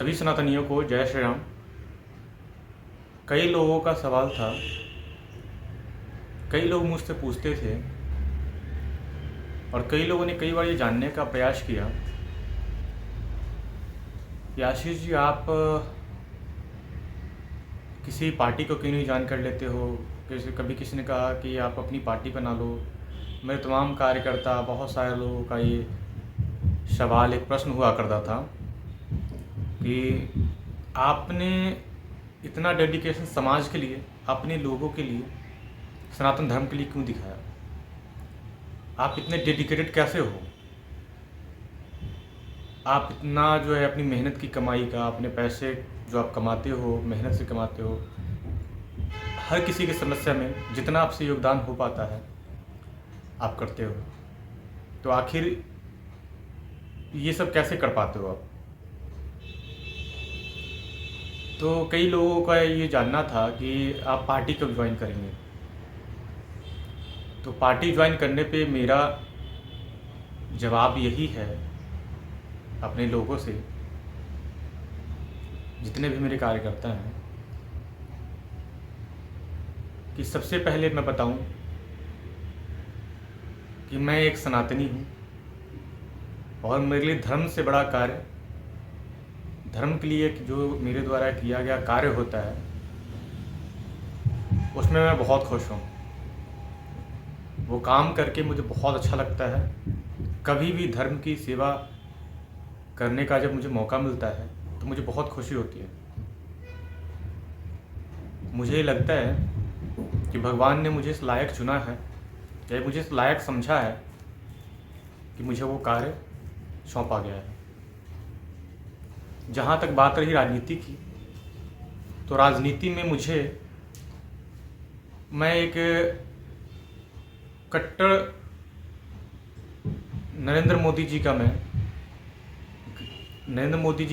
सभी सनातनियों को जय श्री राम। कई लोगों का सवाल था, कई लोग मुझसे पूछते थे और कई लोगों ने कई बार ये जानने का प्रयास किया कि आशीष जी आप किसी पार्टी को क्यों नहीं ज्वाइन कर लेते हो। कभी किसी ने कहा कि आप अपनी पार्टी बना लो। मेरे तमाम कार्यकर्ता, बहुत सारे लोगों का ये सवाल, एक प्रश्न हुआ करता था कि आपने इतना डेडिकेशन समाज के लिए, अपने लोगों के लिए, सनातन धर्म के लिए क्यों दिखाया। आप इतने डेडिकेटेड कैसे हो। आप इतना जो है अपनी मेहनत की कमाई का, अपने पैसे जो आप कमाते हो, मेहनत से कमाते हो, हर किसी की समस्या में जितना आपसे योगदान हो पाता है आप करते हो, तो आखिर ये सब कैसे कर पाते हो आप। तो कई लोगों का ये जानना था कि आप पार्टी कब ज्वाइन करेंगे। तो पार्टी ज्वाइन करने पे मेरा जवाब यही है अपने लोगों से, जितने भी मेरे कार्यकर्ता हैं, कि सबसे पहले मैं बताऊं कि मैं एक सनातनी हूं और मेरे लिए धर्म से बड़ा कार्य, धर्म के लिए जो मेरे द्वारा किया गया कार्य होता है उसमें मैं बहुत खुश हूँ। वो काम करके मुझे बहुत अच्छा लगता है। कभी भी धर्म की सेवा करने का जब मुझे मौका मिलता है तो मुझे बहुत खुशी होती है। मुझे लगता है कि भगवान ने मुझे इस लायक चुना है, या मुझे इस लायक समझा है कि मुझे वो कार्य सौंपा गया है। जहाँ तक बात रही राजनीति की, तो राजनीति में मैं एक कट्टर नरेंद्र मोदी जी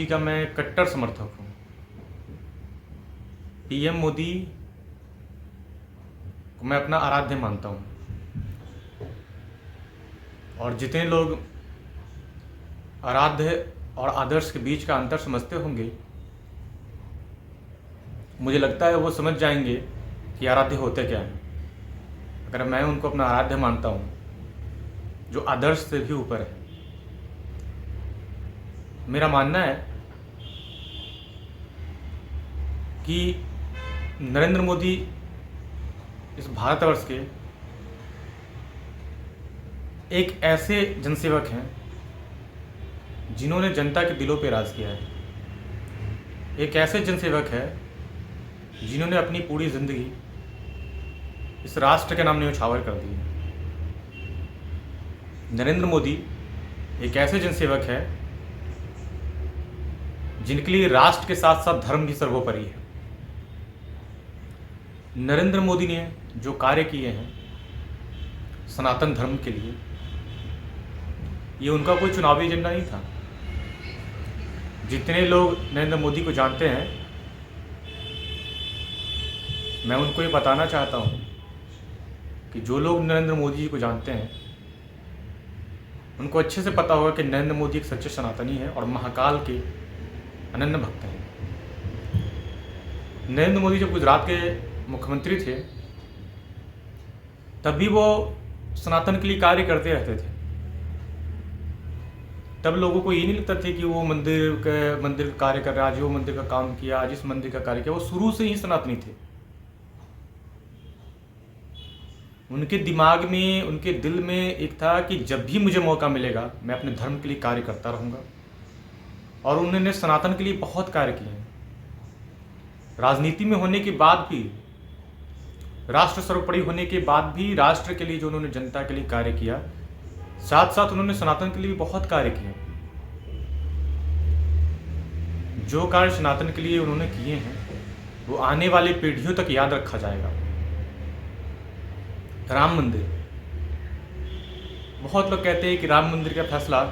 का मैं कट्टर समर्थक हूँ। पीएम मोदी को मैं अपना आराध्य मानता हूँ। और जितने लोग आराध्य और आदर्श के बीच का अंतर समझते होंगे, मुझे लगता है वो समझ जाएंगे कि आराध्य होते क्या हैं। अगर मैं उनको अपना आराध्य मानता हूँ जो आदर्श से भी ऊपर है। मेरा मानना है कि नरेंद्र मोदी इस भारतवर्ष के एक ऐसे जनसेवक हैं जिन्होंने जनता के दिलों पर राज किया है। एक ऐसे जनसेवक है जिन्होंने अपनी पूरी जिंदगी इस राष्ट्र के नाम न्यौछावर कर दी है। नरेंद्र मोदी एक ऐसे जनसेवक है जिनके लिए राष्ट्र के साथ साथ धर्म भी सर्वोपरि है। नरेंद्र मोदी ने जो कार्य किए हैं सनातन धर्म के लिए, ये उनका कोई चुनावी एजेंडा नहीं था। जितने लोग नरेंद्र मोदी को जानते हैं, मैं उनको ये बताना चाहता हूँ कि जो लोग नरेंद्र मोदी जी को जानते हैं उनको अच्छे से पता होगा कि नरेंद्र मोदी एक सच्चे सनातनी हैं और महाकाल के अनन्य भक्त हैं। नरेंद्र मोदी जब गुजरात के मुख्यमंत्री थे तब भी वो सनातन के लिए कार्य करते रहते थे। तब लोगों को ये नहीं लगता था कि वो मंदिर का कार्य कर रहा है, आज वो मंदिर का काम किया, आज इस मंदिर का कार्य किया। वो शुरू से ही सनातनी थे। उनके दिमाग में, उनके दिल में एक था कि जब भी मुझे मौका मिलेगा मैं अपने धर्म के लिए कार्य करता रहूँगा। और उन्होंने सनातन के लिए बहुत कार्य किए हैं। राजनीति में होने के बाद भी, राष्ट्र सर्वोपरि होने के बाद भी, राष्ट्र के लिए जो उन्होंने जनता के लिए कार्य किया, साथ साथ उन्होंने सनातन के लिए भी बहुत कार्य किए। जो कार्य सनातन के लिए उन्होंने किए हैं वो आने वाली पीढ़ियों तक याद रखा जाएगा। राम मंदिर, बहुत लोग कहते हैं कि राम मंदिर का फैसला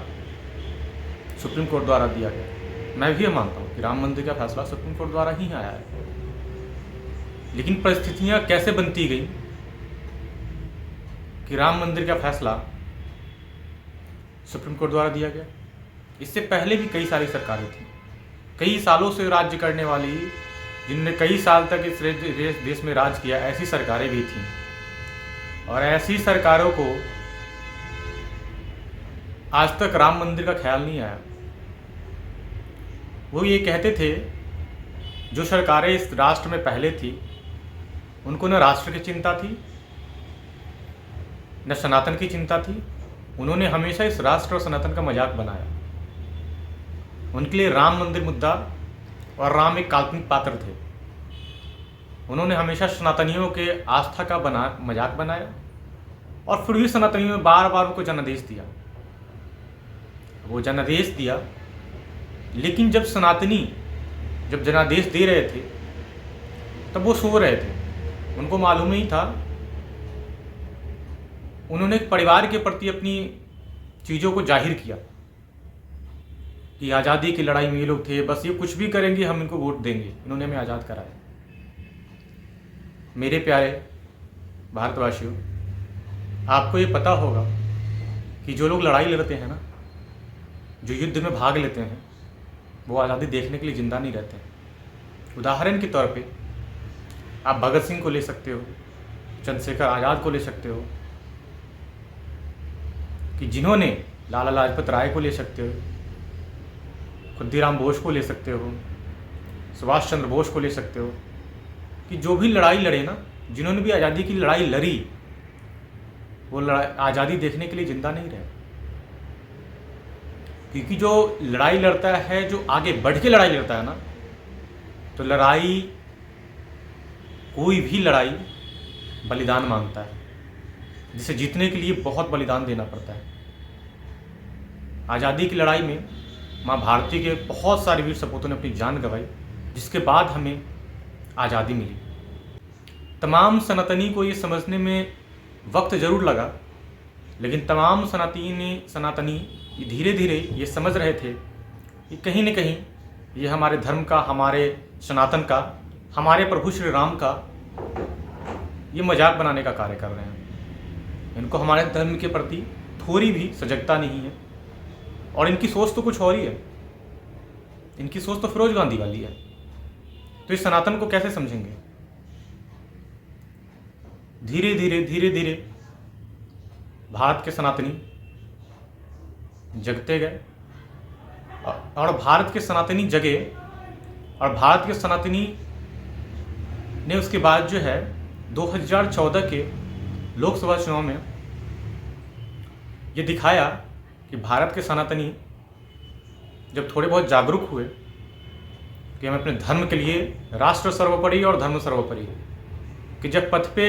सुप्रीम कोर्ट द्वारा दिया गया। मैं भी ये मानता हूँ कि राम मंदिर का फैसला सुप्रीम कोर्ट द्वारा ही आया है। लेकिन परिस्थितियाँ कैसे बनती गई कि राम मंदिर का फैसला सुप्रीम कोर्ट द्वारा दिया गया। इससे पहले भी कई सारी सरकारें थी कई सालों से राज्य करने वाली, जिनने कई साल तक इस देश में राज किया, ऐसी सरकारें भी थीं। और ऐसी सरकारों को आज तक राम मंदिर का ख्याल नहीं आया। वो ये कहते थे, जो सरकारें इस राष्ट्र में पहले थी, उनको न राष्ट्र की चिंता थी, न सनातन की चिंता थी। उन्होंने हमेशा इस राष्ट्र और सनातन का मजाक बनाया। उनके लिए राम मंदिर मुद्दा और राम एक काल्पनिक पात्र थे। उन्होंने हमेशा सनातनियों के आस्था का मजाक बनाया, और फिर भी सनातनियों ने बार बार उनको जनादेश दिया। वो जनादेश दिया, लेकिन जब सनातनी जब जनादेश दे रहे थे, तब वो सो रहे थे। उनको मालूम नहीं था। उन्होंने परिवार के प्रति अपनी चीज़ों को जाहिर किया कि आज़ादी की लड़ाई में ये लोग थे, बस ये कुछ भी करेंगे, हम इनको वोट देंगे, इन्होंने हमें आज़ाद कराया। मेरे प्यारे भारतवासियों, आपको ये पता होगा कि जो लोग लड़ाई लड़ते हैं ना, जो युद्ध में भाग लेते हैं, वो आज़ादी देखने के लिए ज़िंदा नहीं रहते हैं। उदाहरण के तौर पे आप भगत सिंह को ले सकते हो, चंद्रशेखर आज़ाद को ले सकते हो, कि जिन्होंने लाला लाजपत राय को ले सकते हो, खुद्दीराम बोस को ले सकते हो, सुभाष चंद्र बोस को ले सकते हो, कि जो भी लड़ाई लड़े ना, जिन्होंने भी आज़ादी की लड़ाई लड़ी, वो आज़ादी देखने के लिए ज़िंदा नहीं रहे। क्योंकि जो लड़ाई लड़ता है, जो आगे बढ़ के लड़ाई लड़ता है ना, तो लड़ाई, कोई भी लड़ाई बलिदान मांगता है, जिसे जीतने के लिए बहुत बलिदान देना पड़ता है। आज़ादी की लड़ाई में माँ भारती के बहुत सारे वीर सपूतों ने अपनी जान गंवाई, जिसके बाद हमें आज़ादी मिली। तमाम सनातनी को ये समझने में वक्त ज़रूर लगा, लेकिन तमाम सनातनी धीरे धीरे ये समझ रहे थे कि कहीं न कहीं ये हमारे धर्म का, हमारे सनातन का, हमारे प्रभु श्री राम का ये मजाक बनाने का कार्य कर रहे हैं। इनको हमारे धर्म के प्रति थोड़ी भी सजगता नहीं है, और इनकी सोच तो कुछ और ही है। इनकी सोच तो फिरोज गांधी वाली है। तो इस सनातन को कैसे समझेंगे? धीरे धीरे भारत के सनातनी जगते गए, और भारत के सनातनी जगे, और भारत के सनातनी ने उसके बाद जो है 2014 के लोकसभा चुनाव में ये दिखाया कि भारत के सनातनी जब थोड़े बहुत जागरूक हुए कि हम अपने धर्म के लिए, राष्ट्र सर्वोपरि और धर्म सर्वोपरि, कि जब पथ पे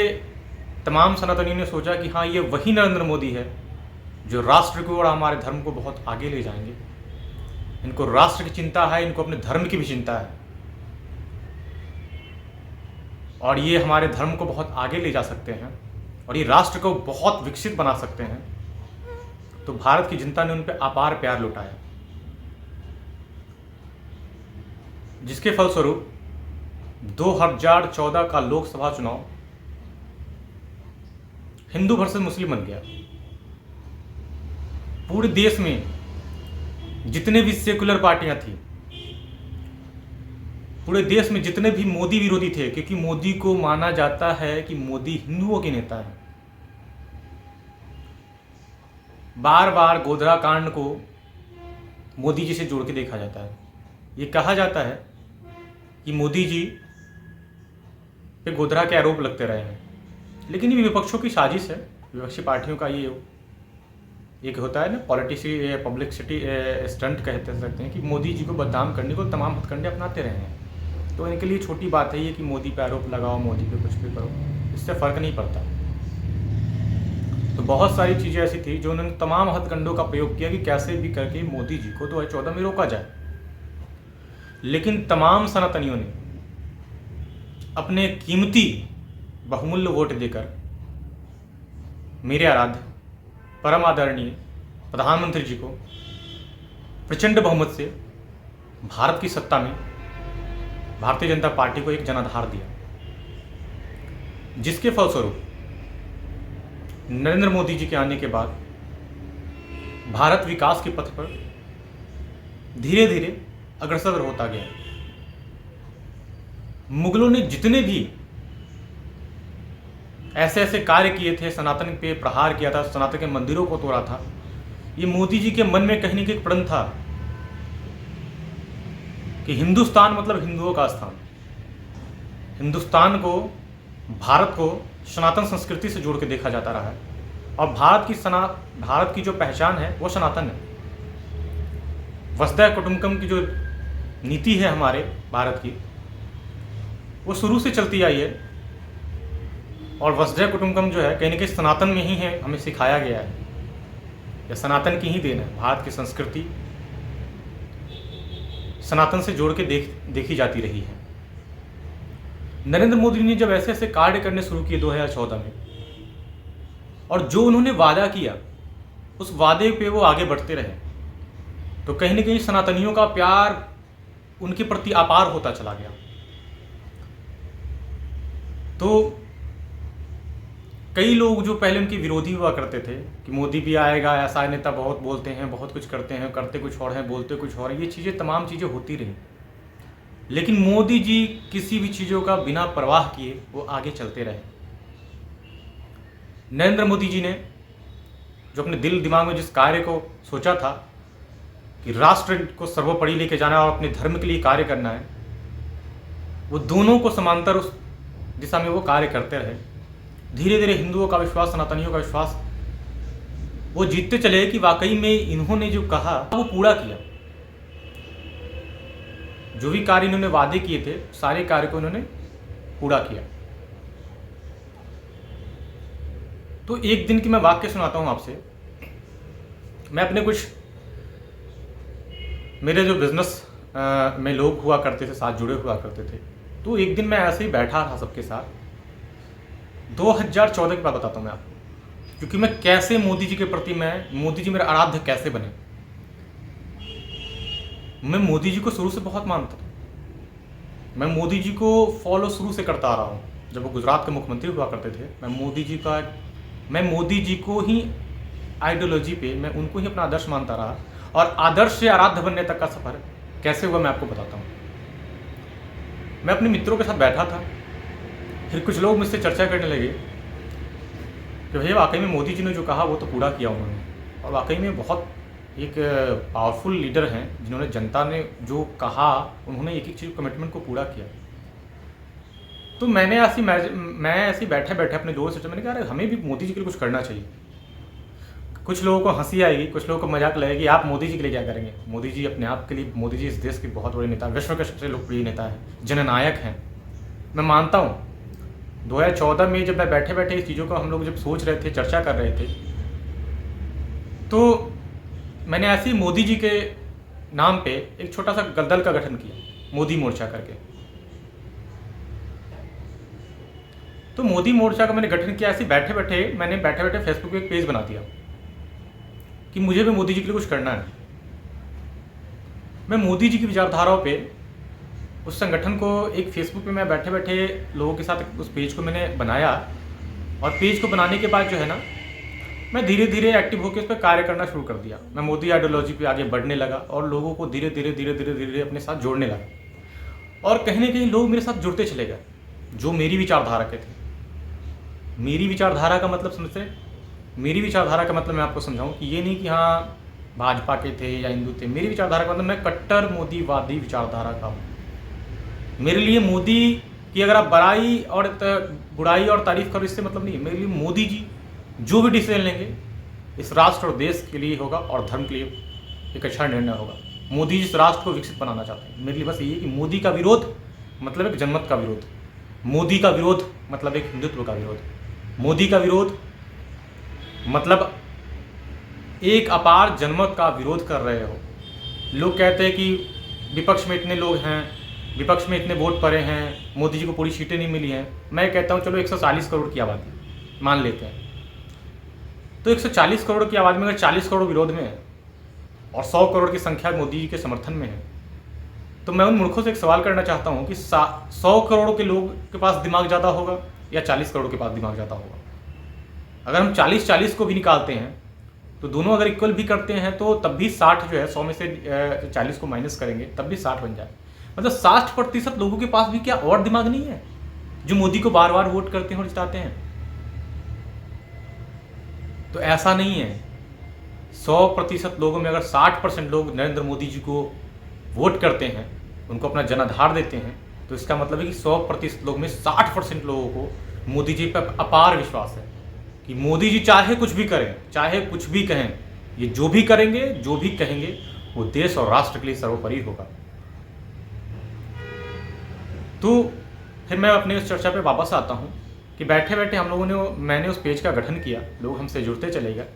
तमाम सनातनियों ने सोचा कि हाँ, ये वही नरेंद्र मोदी है जो राष्ट्र को और हमारे धर्म को बहुत आगे ले जाएंगे। इनको राष्ट्र की चिंता है, इनको अपने धर्म की भी चिंता है, और ये हमारे धर्म को बहुत आगे ले जा सकते हैं, और ये राष्ट्र को बहुत विकसित बना सकते हैं। तो भारत की जनता ने उन पर अपार प्यार लुटाया, जिसके फलस्वरूप 2014 का लोकसभा चुनाव हिंदू वर्सेस मुस्लिम बन गया। पूरे देश में जितने भी सेकुलर पार्टियां थी, पूरे देश में जितने भी मोदी विरोधी थे, क्योंकि मोदी को माना जाता है कि मोदी हिंदुओं के नेता है। बार बार गोधरा कांड को मोदी जी से जोड़ के देखा जाता है। ये कहा जाता है कि मोदी जी पे गोधरा के आरोप लगते रहे हैं, लेकिन ये विपक्षों की साजिश है। विपक्षी पार्टियों का ये एक होता है ना, पब्लिसिटी स्टंट कहते सकते हैं, कि मोदी जी को बदनाम करने को तमाम हथकंडे अपनाते रहे हैं। तो इनके लिए छोटी बात है ये कि मोदी पे आरोप लगाओ, मोदी पे कुछ भी करो, इससे फ़र्क नहीं पड़ता। तो बहुत सारी चीज़ें ऐसी थी जो उन्होंने तमाम हथकंडों का प्रयोग किया कि कैसे भी करके मोदी जी को 2014 में रोका जाए। लेकिन तमाम सनातनियों ने अपने कीमती बहुमूल्य वोट देकर मेरे आराध्य परम आदरणीय प्रधानमंत्री जी को प्रचंड बहुमत से भारत की सत्ता में भारतीय जनता पार्टी को एक जनाधार दिया, जिसके फलस्वरूप नरेंद्र मोदी जी के आने के बाद भारत विकास के पथ पर धीरे धीरे अग्रसर होता गया। मुगलों ने जितने भी ऐसे ऐसे कार्य किए थे, सनातन पे प्रहार किया था, सनातन के मंदिरों को तोड़ा था, ये मोदी जी के मन में कहीं न कहीं एक प्रण था कि हिंदुस्तान मतलब हिंदुओं का स्थान, हिंदुस्तान को, भारत को सनातन संस्कृति से जोड़ के देखा जाता रहा है और भारत की जो पहचान है वो सनातन है। वसुधैव कुटुंबकम की जो नीति है हमारे भारत की, वो शुरू से चलती आई है और वसुधैव कुटुंबकम जो है कहीं न कहीं सनातन में ही है, हमें सिखाया गया है, या सनातन की ही देन है। भारत की संस्कृति सनातन से जोड़ के देखी जाती रही है। नरेंद्र मोदी ने जब ऐसे ऐसे कार्य करने शुरू किए 2014 में, और जो उन्होंने वादा किया उस वादे पे वो आगे बढ़ते रहे, तो कहीं न कहीं सनातनियों का प्यार उनके प्रति अपार होता चला गया। तो कई लोग जो पहले उनके विरोधी हुआ करते थे कि मोदी भी आएगा, ऐसा नेता बहुत बोलते हैं, बहुत कुछ करते हैं, करते कुछ और हैं, बोलते कुछ और हैं, ये चीज़ें तमाम चीज़ें होती रहीं, लेकिन मोदी जी किसी भी चीज़ों का बिना परवाह किए वो आगे चलते रहे। नरेंद्र मोदी जी ने जो अपने दिल दिमाग में जिस कार्य को सोचा था कि राष्ट्र को सर्वोपरि लेके जाना और अपने धर्म के लिए कार्य करना है, वो दोनों को समांतर उस दिशा में वो कार्य करते रहे। धीरे धीरे हिंदुओं का विश्वास, सनातनियों का विश्वास वो जीतते चले कि वाकई में इन्होंने जो कहा वो पूरा किया। जो भी कार्य इन्होंने वादे किए थे, सारे कार्य को इन्होंने पूरा किया। तो एक दिन की मैं वाक्य सुनाता हूं आपसे। मैं अपने कुछ मेरे जो बिजनेस में लोग हुआ करते थे, साथ जुड़े हुआ करते थे, तो एक दिन मैं ऐसे ही बैठा था सबके साथ। 2014 की बात बताता हूँ मैं आपको, क्योंकि मैं कैसे मोदी जी के प्रति, मोदी जी मेरा आराध्य कैसे बने। मैं मोदी जी को शुरू से बहुत मानता था, मैं मोदी जी को फॉलो शुरू से करता आ रहा हूँ। जब वो गुजरात के मुख्यमंत्री हुआ करते थे, मैं मोदी जी को ही आइडियोलॉजी पे, मैं उनको ही अपना आदर्श मानता रहा, और आदर्श से आराध्य बनने तक का सफर कैसे हुआ मैं आपको बताता हूँ। मैं अपने मित्रों के साथ बैठा था, फिर कुछ लोग मुझसे चर्चा करने लगे कि भैया वाकई में मोदी जी ने जो कहा वो तो पूरा किया उन्होंने, और वाकई में बहुत एक पावरफुल लीडर हैं जिन्होंने जनता ने जो कहा उन्होंने एक एक चीज़ कमिटमेंट को पूरा किया। तो मैं ऐसे बैठे बैठे अपने दोस्त से मैंने कहा अरे हमें भी मोदी जी के लिए कुछ करना चाहिए। कुछ लोगों को हंसी आएगी, कुछ लोगों को मजाक लगेगी, आप मोदी जी के लिए क्या करेंगे। मोदी जी अपने आप के लिए, मोदी जी इस देश के बहुत बड़े नेता, विश्व के सबसे लोकप्रिय नेता हैं, जननायक हैं, मैं मानता हूँ। 2014 में जब मैं बैठे बैठे इस चीज़ों को हम लोग जब सोच रहे थे, चर्चा कर रहे थे, तो मैंने ऐसे ही मोदी जी के नाम पे एक छोटा सा दल का गठन किया, मोदी मोर्चा करके। तो मोदी मोर्चा का मैंने गठन किया, ऐसे बैठे बैठे फेसबुक पे एक पेज बना दिया कि मुझे भी मोदी जी के लिए कुछ करना है। मैं मोदी जी की विचारधाराओं पे उस संगठन को एक फेसबुक पे मैं बैठे बैठे लोगों के साथ उस पेज को मैंने बनाया, और पेज को बनाने के बाद जो है ना, मैं धीरे धीरे एक्टिव होकर उस पर कार्य करना शुरू कर दिया। मैं मोदी आइडियोलॉजी पे आगे बढ़ने लगा और लोगों को धीरे धीरे अपने साथ जोड़ने लगा, और कहीं ना कहीं लोग मेरे साथ जुड़ते चले गए जो मेरी विचारधारा के थे। मेरी विचारधारा का मतलब समझते हैं, मेरी विचारधारा का मतलब मैं आपको समझाऊं कि ये नहीं कि हाँ भाजपा के थे या हिंदू थे। मेरी विचारधारा का मतलब मैं कट्टर मोदीवादी विचारधारा का हूँ। मेरे लिए मोदी की अगर आप बुराई और तारीफ करो, इससे मतलब नहीं है। मेरे लिए मोदी जी जो भी डिसीजन लेंगे इस राष्ट्र और देश के लिए होगा और धर्म के लिए एक अच्छा निर्णय होगा। मोदी जी इस राष्ट्र को विकसित बनाना चाहते हैं। मेरे लिए बस ये है कि मोदी का विरोध मतलब एक जनमत का विरोध, मोदी का विरोध मतलब एक हिंदुत्व का विरोध, मोदी का विरोध मतलब एक अपार जनमत का विरोध कर रहे हो। लोग कहते हैं कि विपक्ष में इतने लोग हैं, विपक्ष में इतने वोट पड़े हैं, मोदी जी को पूरी सीटें नहीं मिली हैं। मैं कहता हूँ चलो 140 करोड़ की आबादी मान लेते हैं, तो 140 करोड़ की आबादी में अगर 40 करोड़ विरोध में है और 100 करोड़ की संख्या मोदी जी के समर्थन में है, तो मैं उन मूर्खों से एक सवाल करना चाहता हूँ कि 100 करोड़ के लोग के पास दिमाग ज़्यादा होगा या 40 करोड़ के पास दिमाग ज़्यादा होगा। अगर हम 40-40 को भी निकालते हैं तो दोनों अगर इक्वल भी करते हैं तो तब भी 60 जो है 100 में से 40 को माइनस करेंगे तब भी 60 बन जाए। मतलब 60% लोगों के पास भी क्या और दिमाग नहीं है जो मोदी को बार बार वोट करते हैं और जिताते हैं। तो ऐसा नहीं है, 100% लोगों में अगर 60% लोग नरेंद्र मोदी जी को वोट करते हैं, उनको अपना जनाधार देते हैं, तो इसका मतलब है कि 100% लोग में 60% लोगों को मोदी जी पर अपार विश्वास है कि मोदी जी चाहे कुछ भी करें, चाहे कुछ भी कहें, ये जो भी करेंगे, जो भी कहेंगे, वो देश और राष्ट्र के लिए सर्वोपरि होगा। तो फिर मैं अपने उस चर्चा पे वापस आता हूँ कि बैठे बैठे हम लोगों ने मैंने उस पेज का गठन किया, लोग हमसे जुड़ते चले गए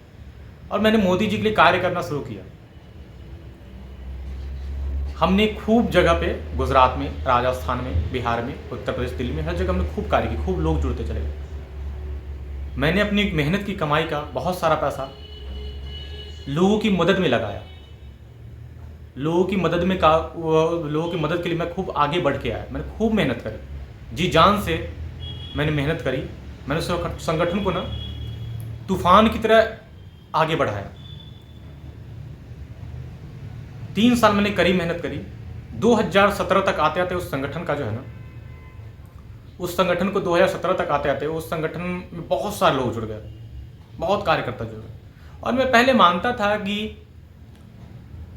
और मैंने मोदी जी के लिए कार्य करना शुरू किया। हमने खूब जगह पे, गुजरात में, राजस्थान में, बिहार में, उत्तर प्रदेश, दिल्ली में, हर जगह हमने खूब कार्य की, खूब लोग जुड़ते चले गए। मैंने अपनी मेहनत की कमाई का बहुत सारा पैसा लोगों की मदद में लगाया। लोगों की मदद के लिए मैं खूब आगे बढ़ के आया। मैंने खूब मेहनत करी, जी जान से मैंने मेहनत करी। मैंने उस संगठन को ना तूफान की तरह आगे बढ़ाया। 3 साल मैंने कड़ी मेहनत करी। 2017 तक आते आते उस संगठन का जो है ना, उस संगठन को 2017 तक आते आते उस संगठन में बहुत सारे लोग जुड़ गए, बहुत कार्यकर्ता जुड़ गए। और मैं पहले मानता था कि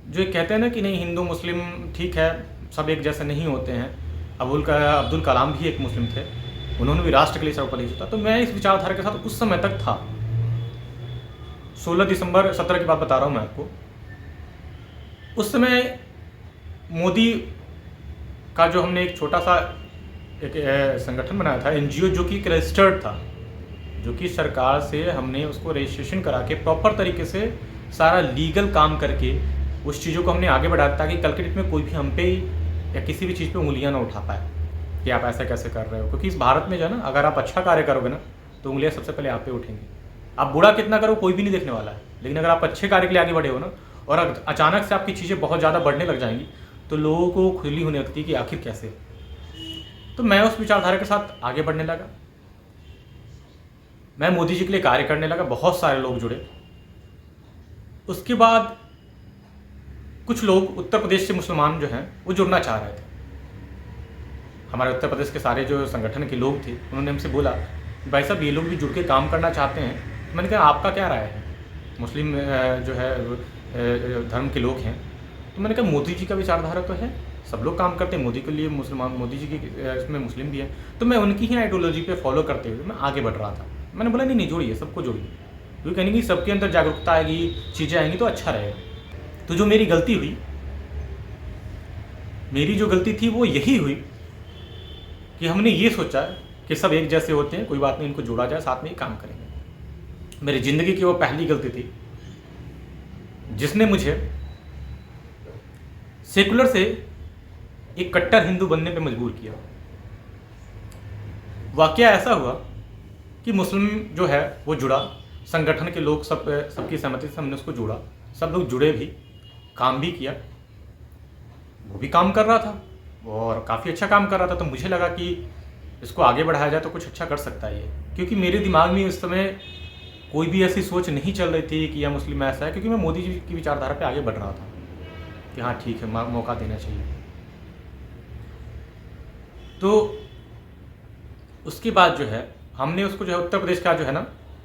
जो कहते हैं ना कि नहीं, हिंदू मुस्लिम ठीक है, सब एक जैसे नहीं होते हैं। अब्दुल कलाम भी एक मुस्लिम थे, उन्होंने भी राष्ट्र के लिए सर्वोपरि सोचा। तो मैं इस विचारधारा के साथ उस समय तक था। 16 दिसंबर 17 की बात बता रहा हूँ मैं आपको। उस समय मोदी का जो हमने एक छोटा सा एक संगठन बनाया था, एनजीओ, जो कि रजिस्टर्ड था, जो कि सरकार से हमने उसको रजिस्ट्रेशन करा के प्रॉपर तरीके से सारा लीगल काम करके उस चीज़ों को हमने आगे बढ़ाया, ताकि कल के डेट में कोई भी हम पे या किसी भी चीज़ पे उंगलियां ना उठा पाए कि आप ऐसा कैसे कर रहे हो। क्योंकि इस भारत में जो है ना, अगर आप अच्छा कार्य करोगे ना तो उंगलियां सबसे पहले आप पे उठेंगी। आप बुरा कितना करो कोई भी नहीं देखने वाला है, लेकिन अगर आप अच्छे कार्य के लिए आगे बढ़े हो ना और अचानक से आपकी चीज़ें बहुत ज़्यादा बढ़ने लग जाएंगी तो लोगों को खुजली होने लगती है कि आखिर कैसे। तो मैं उस विचारधारा के साथ आगे बढ़ने लगा। मैं मोदी जी के लिए कार्य करने लगा, बहुत सारे लोग जुड़े। उसके बाद कुछ लोग उत्तर प्रदेश से मुसलमान जो हैं वो जुड़ना चाह रहे थे। हमारे उत्तर प्रदेश के सारे जो संगठन के लोग थे उन्होंने हमसे बोला, भाई साहब ये लोग भी जुड़ के काम करना चाहते हैं। मैंने कहा आपका क्या राय है, मुस्लिम जो है धर्म के लोग हैं। तो मैंने कहा मोदी जी का विचारधारा तो है, सब लोग काम करते हैं मोदी के लिए, मुसलमान मोदी जी की इसमें मुस्लिम भी है। तो मैं उनकी ही आइडियोलॉजी पे फॉलो करते हुए मैं आगे बढ़ रहा था। मैंने बोला नहीं जोड़िए, सबको जोड़िए, क्योंकि कहने की सबके अंदर जागरूकता आएगी, चीज़ें आएंगी तो अच्छा रहेगा। तो जो मेरी गलती हुई, मेरी जो गलती थी वो यही हुई कि हमने ये सोचा कि सब एक जैसे होते हैं, कोई बात नहीं, इनको जोड़ा जाए, साथ में ही काम करेंगे। मेरी ज़िंदगी की वो पहली गलती थी जिसने मुझे सेकुलर से एक कट्टर हिंदू बनने पे मजबूर किया। वाकया ऐसा हुआ कि मुस्लिम जो है वो जुड़ा, संगठन के लोग सबकी सहमति से हमने उसको जोड़ा, सब लोग जुड़े भी, काम भी किया, वो भी काम कर रहा था और काफ़ी अच्छा काम कर रहा था। तो मुझे लगा कि इसको आगे बढ़ाया जाए तो कुछ अच्छा कर सकता है ये, क्योंकि मेरे दिमाग में उस समय कोई भी ऐसी सोच नहीं चल रही थी कि यह मुस्लिम ऐसा है, क्योंकि मैं मोदी जी की विचारधारा पे आगे बढ़ रहा था कि हाँ ठीक है, मौका देना चाहिए। तो उसके बाद जो है हमने उसको जो है उत्तर प्रदेश का जो है ना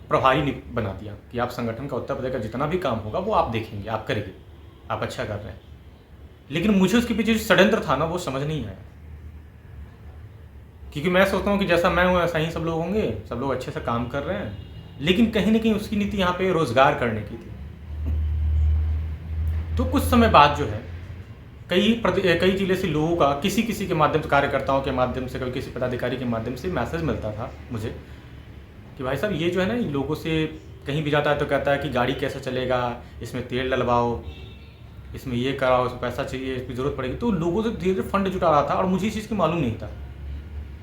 प्रभारी बना दिया कि आप संगठन का उत्तर प्रदेश का जितना भी काम होगा वो आप देखेंगे, आप करेंगे, आप अच्छा कर रहे हैं। लेकिन मुझे उसके पीछे जो षड्यंत्र था ना वो समझ नहीं आया, क्योंकि मैं सोचता हूँ कि जैसा मैं हूँ ऐसा ही सब लोग होंगे, सब लोग अच्छे से काम कर रहे हैं। लेकिन कहीं ना कहीं उसकी नीति यहाँ पे रोजगार करने की थी। तो कुछ समय बाद जो है कई जिले से लोगों का किसी के माध्यम से, कार्यकर्ताओं के माध्यम से, कभी किसी पदाधिकारी के माध्यम से मैसेज मिलता था मुझे कि भाई साहब ये जो है ना, इन लोगों से कहीं भी जाता है तो कहता है कि गाड़ी कैसे चलेगा, इसमें तेल डलवाओ, इसमें ये कराओ, इसमें पैसा चाहिए, इसकी ज़रूरत पड़ेगी। तो लोगों से धीरे धीरे फंड जुटा रहा था और मुझे इस चीज़ की मालूम नहीं था,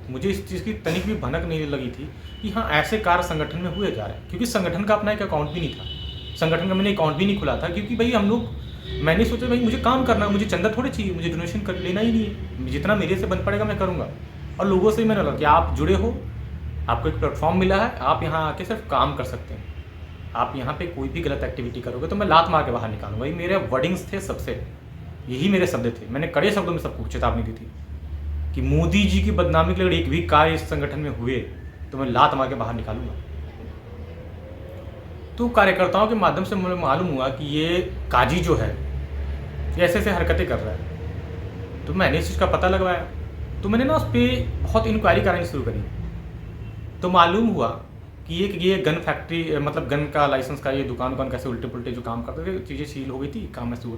मुझे इस चीज़ की तनिक भी भनक नहीं लगी थी कि हाँ ऐसे कार्य संगठन में हुए जा रहे हैं। क्योंकि संगठन का अपना एक अकाउंट भी नहीं था, संगठन का मैंने अकाउंट भी नहीं खुला था, क्योंकि भाई मैंने सोचा भाई मुझे काम करना है, मुझे चंदा थोड़े चाहिए, मुझे डोनेशन कर लेना ही नहीं है, जितना मेरे से बन पड़ेगा मैं करूँगा। और लोगों से मैंने लगा कि आप जुड़े हो, आपको एक प्लेटफॉर्म मिला है, आप यहाँ आके सिर्फ काम कर सकते हैं। आप यहाँ पे कोई भी गलत एक्टिविटी करोगे तो मैं लात मार के बाहर निकालूंगा। ये मेरे वर्डिंग्स थे सबसे, यही मेरे शब्द थे। मैंने कड़े शब्दों में सबको चेतावनी दी थी कि मोदी जी की बदनामी के लिए अगर एक भी कार्य इस संगठन में हुए तो मैं लात मार के बाहर निकालूंगा। तो कार्यकर्ताओं के माध्यम से मुझे मालूम हुआ कि ये काजी जो है ये ऐसे ऐसे हरकतें कर रहा है। तो मैंने इस चीज़ का पता लगवाया, तो मैंने ना उस पर बहुत इंक्वायरी करानी शुरू करी। तो मालूम हुआ कि ये गन फैक्ट्री, मतलब गन का लाइसेंस का ये दुकान कैसे उल्टे पुल्टे जो काम करते थे, चीज़ें सील हो गई थी, काम ऐसे हुआ।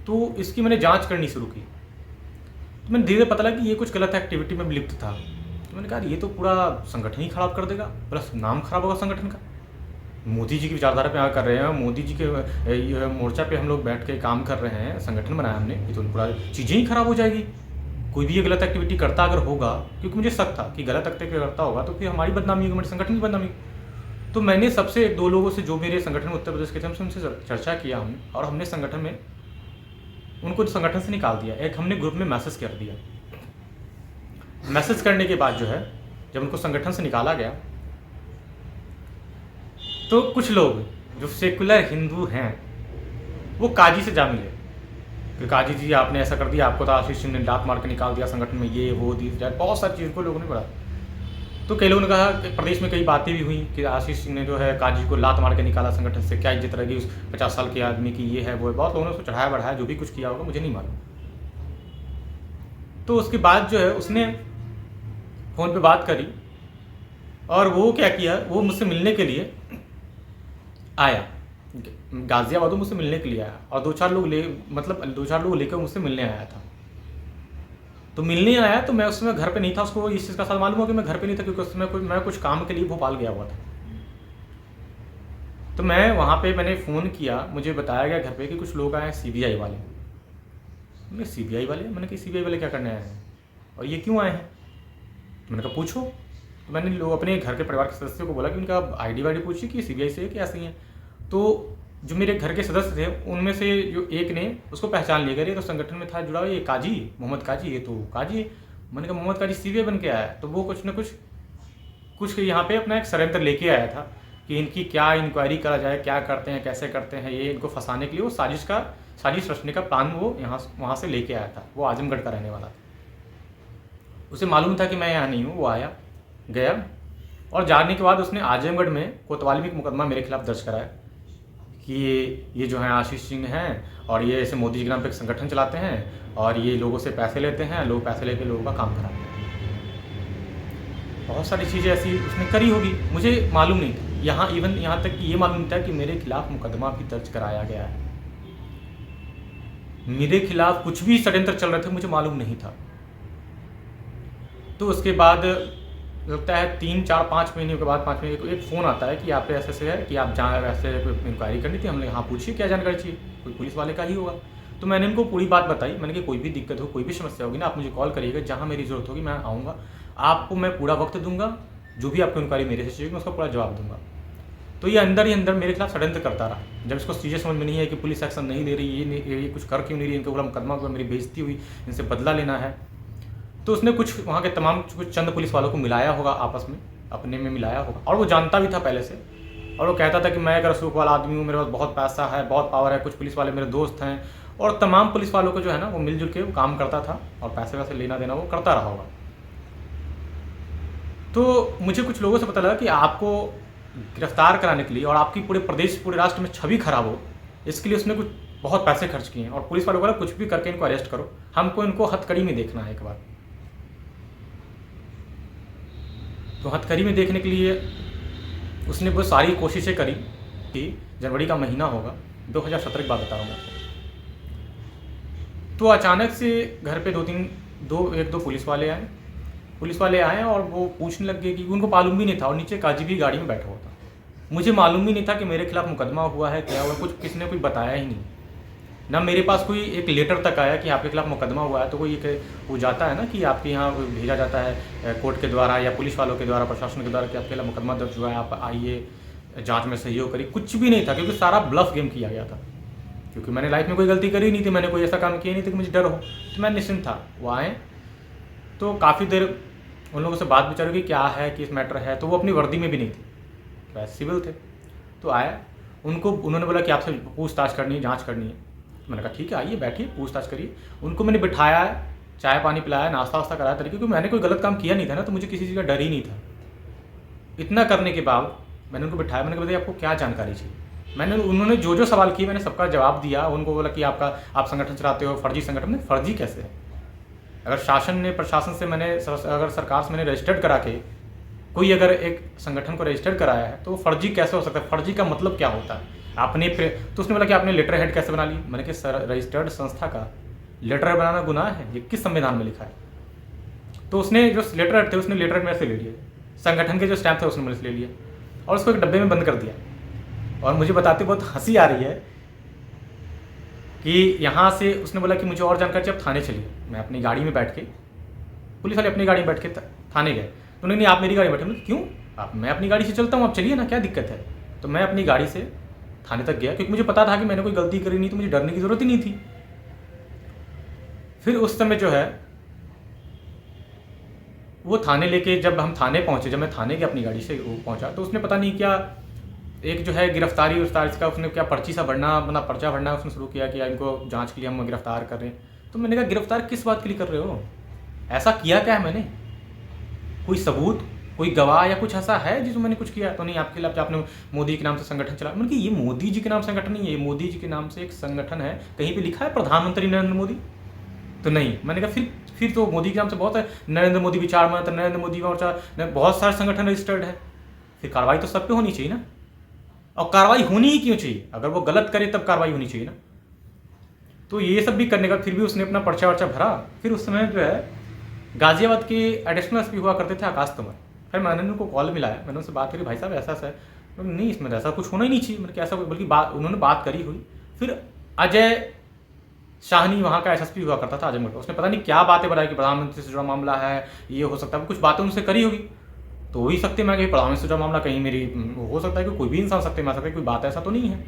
तो इसकी मैंने जांच करनी शुरू की। तो मैंने धीरे पता लगा कि ये कुछ गलत एक्टिविटी में लिप्त था। तो मैंने कहा ये तो पूरा संगठन ही खराब कर देगा, प्लस नाम खराब होगा संगठन का। मोदी जी की विचारधारा पे यहाँ कर रहे हैं, मोदी जी के मोर्चा पे हम लोग बैठ के काम कर रहे हैं, संगठन बनाया हमने, ये तो पूरा चीज़ें ही खराब हो जाएगी। कोई भी ये गलत एक्टिविटी करता अगर होगा, क्योंकि मुझे शक था कि गलत एक्टिविटी करता होगा तो फिर हमारी बदनामी होगी, हमारे संगठन की बदनामी। तो मैंने सबसे 1-2 लोगों से जो मेरे संगठन में उत्तर प्रदेश के थे उनसे चर्चा किया हमने, और हमने संगठन में उनको संगठन से निकाल दिया। एक हमने ग्रुप में मैसेज कर दिया। मैसेज करने के बाद जो है जब उनको संगठन से निकाला गया तो कुछ लोग जो सेकुलर हिंदू हैं वो काजी से जा मिले कि काजी जी आपने ऐसा कर दिया, आपको तो आशीष सिंह ने लात मार के निकाल दिया संगठन में, ये वो दी जाए, बहुत सारी चीज़ को लोगों ने पढ़ा। तो कई लोगों ने कहा कि प्रदेश में कई बातें भी हुई कि आशीष सिंह ने जो है काजी को लात मार के निकाला संगठन से, क्या इज्जत रहेगी उस 50 साल के आदमी की, ये है वो है। बहुत लोगों ने उसको चढ़ाया बढ़ाया, जो भी कुछ किया होगा मुझे नहीं मालूम। तो उसके बाद जो है उसने फ़ोन पे बात करी और वो क्या किया, वो मुझसे मिलने के लिए आया, गाज़ियाबाद मुझसे मिलने के लिए आया, और 2-4 लोग लेकर मुझसे मिलने आया था। तो मिलने आया तो मैं उस समय घर पे नहीं था, उसको इस चीज़ का साथ मालूम हो कि मैं घर पे नहीं था, क्योंकि उस समय मैं कुछ काम के लिए भोपाल गया हुआ था। तो मैं वहाँ पे मैंने फ़ोन किया, मुझे बताया गया घर पे कि कुछ लोग आए हैं सीबीआई वाले। मैंने सीबीआई वाले, मैंने कहा सीबीआई वाले क्या करने आए हैं और ये क्यों आए हैं? मैंने कहा पूछो। तो मैंने लोग अपने घर के परिवार के सदस्यों को बोला कि उनका आईडी वाईडी पूछिए कि सीबीआई से है कि ऐसे ही हैं। तो जो मेरे घर के सदस्य थे उनमें से जो एक ने उसको पहचान लिया, ये तो संगठन में था जुड़ा हुआ, ये काजी मोहम्मद काजी, ये तो काजी है। मैंने कहा मोहम्मद काजी सीबीआई बन के आया है। तो वो कुछ न कुछ यहाँ पे अपना एक षड्यंत्र लेके आया था कि इनकी क्या इंक्वायरी करा जाए, क्या करते हैं, कैसे करते हैं, ये इनको फंसाने के लिए वो साजिश रचने का प्लान वो वहाँ से लेके आया था। वो आजमगढ़ का रहने वाला था। उसे मालूम था कि मैं यहाँ नहीं हूँ। वो आया गया और जाने के बाद उसने आजमगढ़ में कोतवाली में एक मुकदमा मेरे खिलाफ दर्ज कराया कि ये जो हैं आशीष सिंह हैं और ये ऐसे मोदी जी के नाम पे एक संगठन चलाते हैं और ये लोगों से पैसे लेते हैं, लोग पैसे लेके लोगों का काम कराते हैं। बहुत सारी चीज़ें ऐसी उसने करी होगी, मुझे मालूम नहीं था। यहाँ तक कि ये मालूम था कि मेरे खिलाफ मुकदमा भी दर्ज कराया गया है। मेरे खिलाफ कुछ भी षड्यंत्र चल रहे थे मुझे मालूम नहीं था। तो उसके बाद लगता है 3-4-5 महीने के बाद 5 महीने को एक फ़ोन आता है कि आप पे ऐसे है कि आप जहाँ वैसे इंक्वायरी करनी थी। हमने हाँ पूछिए क्या जानकारी चाहिए, कोई पुलिस वाले का ही होगा। तो मैंने उनको पूरी बात बताई। मैंने कहा कोई भी दिक्कत हो, कोई भी समस्या होगी ना, आप मुझे कॉल करिएगा, जहाँ मेरी ज़रूरत होगी मैं आऊँगा, आपको मैं पूरा वक्त दूंगा, जो भी आपको इंक्वायरी मेरे से चाहिए मैं उसका पूरा जवाब दूंगा। तो ये अंदर ही अंदर मेरे खिलाफ षड्यंत्र करता रहा। जब इसको चीज़ें समझ में नहीं है कि पुलिस एक्शन नहीं ले रही, ये कुछ कर क्यों नहीं रही, इनका पूरा मुकदमा हुआ, मेरी बेइज्जती हुई, इनसे बदला लेना है, तो उसने कुछ वहाँ के तमाम कुछ चंद पुलिस वालों को मिलाया होगा, आपस में अपने में मिलाया होगा। और वो जानता भी था पहले से, और वो कहता था कि मैं एक रसूख वाला आदमी हूँ, मेरे पास बहुत पैसा है, बहुत पावर है, कुछ पुलिस वाले मेरे दोस्त हैं, और तमाम पुलिस वालों को जो है ना वो मिलजुल के वो काम करता था और पैसे वैसे लेना देना वो करता रहा होगा। तो मुझे कुछ लोगों से पता लगा कि आपको गिरफ्तार कराने के लिए और आपकी पूरे प्रदेश पूरे राष्ट्र में छवि खराब हो, इसके लिए उसने कुछ बहुत पैसे खर्च किए हैं। और पुलिस वालों को बोला कुछ भी करके इनको अरेस्ट करो, हमको इनको हथकड़ी में देखना है एक बार। तो हथकड़ी में देखने के लिए उसने वो सारी कोशिशें करी कि जनवरी का महीना होगा, 2017 की बात बता रहा हूँ मैं आपको। तो अचानक से घर पे 1-2 पुलिस वाले आए और वो पूछने लग गए कि उनको मालूम भी नहीं था, और नीचे काजी भी गाड़ी में बैठा हुआ था। मुझे मालूम भी नहीं था कि मेरे खिलाफ मुकदमा हुआ है, क्या हुआ, कुछ किसी ने कुछ बताया ही नहीं ना। मेरे पास कोई एक लेटर तक आया कि आपके खिलाफ मुकदमा हुआ है, तो कोई वो जाता है ना कि आपके यहाँ भेजा जाता है कोर्ट के द्वारा या पुलिस वालों के द्वारा, प्रशासन के द्वारा कि आपके खिलाफ मुकदमा दर्ज हुआ है, आप आइए जांच में सहयोग करिए। कुछ भी नहीं था, क्योंकि सारा ब्लफ गेम किया गया था। क्योंकि मैंने लाइफ में कोई गलती करी नहीं थी, मैंने कोई ऐसा काम किया नहीं था कि मुझे डर हो, तो मैं निश्चिंत था। वो आए तो काफ़ी देर उन लोगों से बात विचार की क्या है, किस मैटर है, तो वो अपनी वर्दी में भी नहीं थे, वैसे सिविल थे। तो आया उन्होंने बोला कि आपसे पूछताछ करनी है, जाँच करनी है। मैंने कहा ठीक है, आइए बैठिए, पूछताछ करिए। उनको मैंने बिठाया, चाय पानी पिलाया, नाश्ता वास्ता कराया तरीके, क्योंकि मैंने कोई गलत काम किया नहीं था ना, तो मुझे किसी चीज़ का डर ही नहीं था। इतना करने के बाद मैंने उनको बिठाया, मैंने कहा बताइए आपको क्या जानकारी चाहिए। उन्होंने जो सवाल किए मैंने सबका जवाब दिया। उनको बोला कि आप संगठन चलाते हो, फर्जी संगठन। में फर्जी कैसे है? अगर प्रशासन से अगर सरकार से मैंने रजिस्टर्ड करा के कोई अगर एक संगठन को रजिस्टर्ड कराया है तो फर्जी कैसे हो सकता है? फर्जी का मतलब क्या होता है? तो उसने बोला कि आपने लेटर हेड कैसे बना ली। मैंने कहा सर, रजिस्टर्ड संस्था का लेटर बनाना गुनाह है? ये किस संविधान में लिखा है? तो उसने जो लेटर हेड थे उसने लेटर हेड मेरे से ले लिए, संगठन के जो स्टैम्प थे उसने मेरे से ले लिया और उसको एक डब्बे में बंद कर दिया। और मुझे बताते बहुत हंसी आ रही है कि यहाँ से उसने बोला कि मुझे और जानकारी चाहिए, आप थाने चलिए। मैं अपनी गाड़ी में बैठ के, पुलिस वाले अपनी गाड़ी में बैठ के थाने गए। तो उन्होंने आप मेरी गाड़ी में बैठे। क्यों? मैं अपनी गाड़ी से चलता हूँ, आप चलिए ना, क्या दिक्कत है? तो मैं अपनी गाड़ी से थाने तक गया, क्योंकि मुझे पता था कि मैंने कोई गलती करी नहीं, तो मुझे डरने की ज़रूरत ही नहीं थी। फिर उस समय जो है वो थाने लेके, जब हम थाने पहुँचे, जब मैं थाने गया अपनी गाड़ी से वो पहुँचा, तो उसने पता नहीं क्या एक जो है गिरफ्तारी का उसने क्या पर्ची सा पर्चा भरना उसने शुरू किया कि इनको जांच के लिए हम गिरफ्तार कर रहे हैं। तो मैंने कहा गिरफ्तार किस बात के लिए कर रहे हो? ऐसा किया क्या है मैंने? कोई सबूत, कोई गवाह या कुछ ऐसा है जिसमें मैंने कुछ किया? तो नहीं, आपके खिलाफ आपने मोदी के नाम से संगठन चला। मैंने कहा ये मोदी जी के नाम संगठन नहीं है, ये मोदी जी के नाम से एक संगठन है। कहीं पे लिखा है प्रधानमंत्री नरेंद्र मोदी? तो नहीं। मैंने कहा फिर तो मोदी के नाम से बहुत है, नरेंद्र मोदी विचार मंच, नरेंद्र मोदी मोर्चा, बहुत सारे संगठन रजिस्टर्ड है। फिर कार्रवाई तो सब पे होनी चाहिए ना, और कार्रवाई होनी ही क्यों चाहिए? अगर वो गलत करे तब कार्रवाई होनी चाहिए ना। तो ये सब भी करने का फिर भी उसने अपना पर्चा वर्चा भरा। फिर उस समय जो है गाजियाबाद के एडिशनल एसपी हुआ करते थे आकाश तोमर। फिर मैंने उनको कॉल मिलाया, मैंने उनसे बात करी, भाई साहब ऐसा है। नहीं, इसमें ऐसा कुछ होना ही नहीं चाहिए। मैंने कैसा, बल्कि उन्होंने बात करी हुई। फिर अजय शाहनी वहाँ का एसएसपी हुआ करता था आजमगढ़, उसने पता नहीं क्या बातें बताई कि प्रधानमंत्री से जुड़ा मामला है, ये हो सकता है, कुछ बातें उनसे करी होगी। तो हो ही सकते मैं कि प्रधानमंत्री से जुड़ा मामला कहीं मेरी हो सकता है कि कोई भी इंसान सकते में आ सकता है, कोई बात ऐसा तो नहीं है।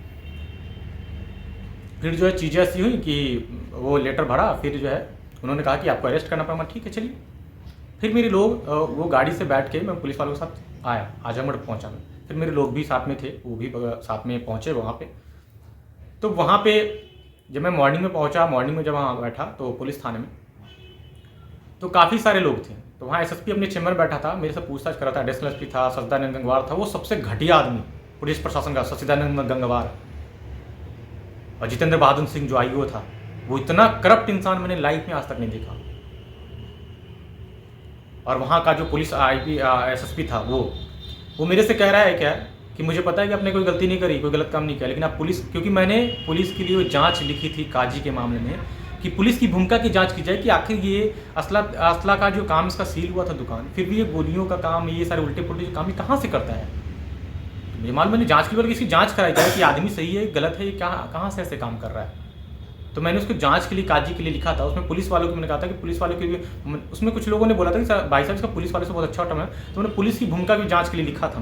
फिर जो है चीज़ें ऐसी हुई कि वो लेटर भरा, फिर जो है उन्होंने कहा कि आपको अरेस्ट करना पड़ा। ठीक है चलिए। फिर मेरे लोग वो गाड़ी से बैठ के मैं पुलिस वालों के साथ आया, आजमगढ़ पहुँचा मैं। फिर मेरे लोग भी साथ में थे, वो भी साथ में पहुँचे वहाँ पे। तो वहाँ पे जब मैं मॉर्निंग में पहुँचा, मॉर्निंग में जब वहाँ बैठा तो पुलिस थाने में तो काफ़ी सारे लोग थे। तो वहाँ एसएसपी अपने चेम्बर बैठा था, मेरे से पूछताछ कर रहा था। एडिशनल एसपी था, सचिदानंद गंगवार था, वो सबसे घटिया आदमी पुलिस प्रशासन का, सचिदानंद गंगवार। और जितेंद्र बहादुर सिंह जो आईओ था, वो इतना करप्ट इंसान मैंने लाइफ में आज तक नहीं देखा। और वहाँ का जो पुलिस एसएसपी था वो मेरे से कह रहा है क्या कि मुझे पता है कि आपने कोई गलती नहीं करी, कोई गलत काम नहीं किया, लेकिन आप पुलिस, क्योंकि मैंने पुलिस के लिए वो जांच लिखी थी काजी के मामले में कि पुलिस की भूमिका की जांच की जाए कि आखिर ये असला का जो काम इसका सील हुआ था दुकान, फिर भी ये गोलियों का काम, ये सारे उल्टे पुल्टे जो काम ये कहाँ से करता है? तो मुझे मालूम, मैंने जाँच की, बल्कि इसकी जाँच कराई जाए कि आदमी सही है गलत है, ये कहाँ से ऐसे काम कर रहा है। तो मैंने उसको जांच के लिए काजी के लिए लिखा था। उसमें पुलिस वालों को मैंने कहा था कि पुलिस वालों के भी, उसमें कुछ लोगों ने बोला था कि सर भाई साहब इसका पुलिस वाले से बहुत अच्छा टर्म है, तो मैंने पुलिस की भूमिका की जांच के लिए लिखा था।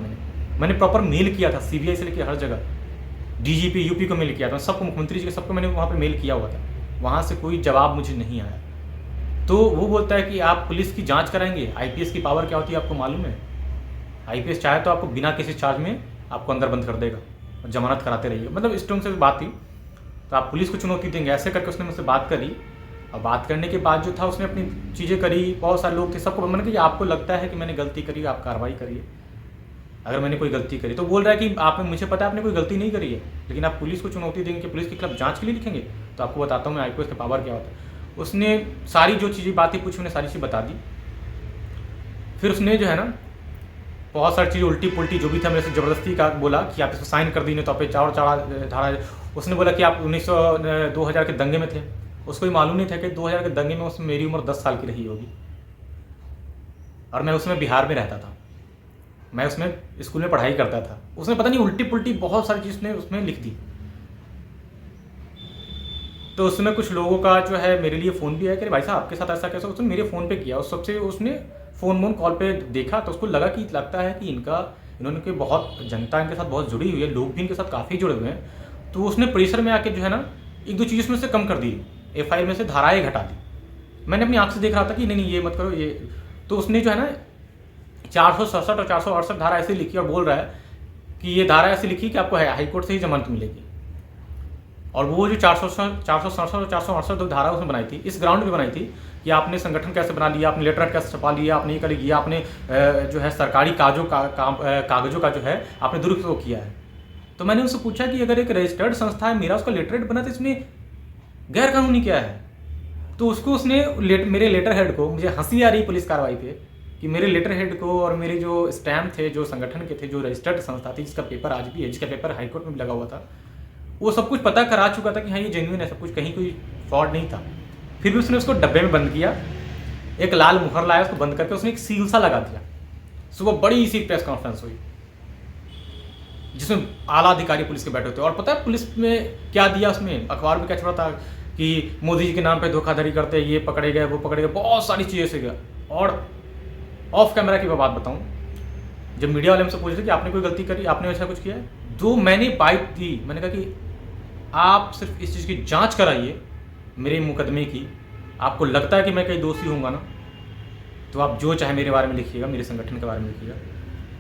मैंने प्रॉपर मेल किया था, सीबीआई से लेकर हर जगह, डीजीपी यूपी को मेल किया था, सबको, मुख्यमंत्री जी के सबको मैंने वहाँ पर मेल किया हुआ था। वहाँ से कोई जवाब मुझे नहीं आया। तो वो बोलता है कि आप पुलिस की जाँच कराएंगे। आईपीएस की पावर क्या होती है आपको मालूम है? आईपीएस चाहे तो आपको बिना किसी चार्ज में आपको अंदर बंद कर देगा, जमानत कराते रहिए, मतलब इस टर्म से बात थी। तो आप पुलिस को चुनौती देंगे, ऐसे करके उसने मुझसे बात करी। और बात करने के बाद जो था उसने अपनी चीज़ें करी, बहुत सारे लोग थे, सबको मैंने कहा आपको लगता है कि मैंने गलती करी, आप कार्रवाई करिए अगर मैंने कोई गलती करी। तो बोल रहा है कि आपने, मुझे पता है आपने कोई गलती नहीं करी है, लेकिन आप पुलिस को चुनौती देंगे कि पुलिस के खिलाफ जांच के लिए लिखेंगे, तो आपको बताता हूँ मैं आईपीएस का पावर क्या होता है। उसने सारी जो चीज़ें बातें पूछी, मैंने सारी चीज़ बता दी। फिर उसने जो है ना बहुत सारी चीज़ें उल्टी पुल्टी जो भी था मेरे से ज़बरदस्ती का बोला कि आप इसको साइन कर दीजिए, तो आप चढ़ा। उसने बोला कि आप 2000 के दंगे में थे। उसको ही मालूम नहीं था कि 2000 के दंगे में उसमें मेरी उम्र 10 साल की रही होगी, और मैं उसमें बिहार में रहता था, मैं उसमें स्कूल में पढ़ाई करता था। उसने पता नहीं उल्टी पुल्टी बहुत सारी चीज़ उसमें लिख दी। तो उसमें कुछ लोगों का जो है मेरे लिए फ़ोन भी आया कि भाई साहब आपके साथ ऐसा कैसा। उसने मेरे फ़ोन पे किया, उस सबसे उसने फ़ोन कॉल पे देखा, तो उसको लगा कि लगता है कि इन्होंने कोई बहुत जनता इनके साथ बहुत जुड़ी हुई है, लोग भी इनके साथ काफ़ी जुड़े हुए हैं। तो उसने प्रेशर में आके जो है ना एक दो चीज़ में से कम कर दी, एफआईआर में से धाराएँ घटा दी। मैंने अपनी आँख से देख रहा था कि नहीं ये मत करो ये। तो उसने जो है ना 467 और 468 धारा ऐसे लिखी और बोल रहा है कि ये धारा ऐसी लिखी कि आपको हाई कोर्ट से ही जमानत मिलेगी। और वो जो 467 और 468 धारा उसने बनाई थी, इस ग्राउंड पे बनाई थी कि आपने संगठन कैसे बना लिया, आपने लेटर कैसे छपा लिया, आपने ये कर लिया, आपने जो है सरकारी कागजों का जो है आपने दुरुपयोग किया है। तो मैंने उससे पूछा कि अगर एक रजिस्टर्ड संस्था है, मेरा उसका लेटरहेड बना, तो इसमें गैर कानूनी क्या है? तो उसने मेरे लेटर हेड को, मुझे हंसी आ रही पुलिस कार्रवाई पे कि मेरे लेटर हेड को और मेरे जो स्टैम्प थे, जो संगठन के थे, जो रजिस्टर्ड संस्था थी, जिसका पेपर आज भी है, जिसका पेपर हाईकोर्ट में भी लगा हुआ था, वो सब कुछ पता करा चुका था कि हाँ ये जेन्युइन है सब कुछ, कहीं कोई फ्रॉड नहीं था। फिर भी उसने उसको डब्बे में बंद किया, एक लाल मुहर लाया, उसको बंद करके उसने एक सील सा लगा दिया। सुबह बड़ी सी प्रेस कॉन्फ्रेंस हुई जिसमें आला अधिकारी पुलिस के बैठे होते, और पता है पुलिस में क्या दिया, उसमें अखबार में क्या छोड़ा था कि मोदी जी के नाम पे धोखाधड़ी करते, ये पकड़े गए, वो पकड़े गए, बहुत सारी चीज़ें से गया। और ऑफ कैमरा की मैं बात बताऊं, जब मीडिया वाले हमसे पूछ रहे कि आपने कोई गलती करी, आपने ऐसा कुछ किया है, जो मैंने बाइट दी, मैंने कहा कि आप सिर्फ इस चीज़ की जांच कराइए मेरे मुकदमे की, आपको लगता है कि मैं कहीं दोषी होऊंगा ना, तो आप जो चाहे मेरे बारे में लिखिएगा, मेरे संगठन के बारे में लिखिएगा।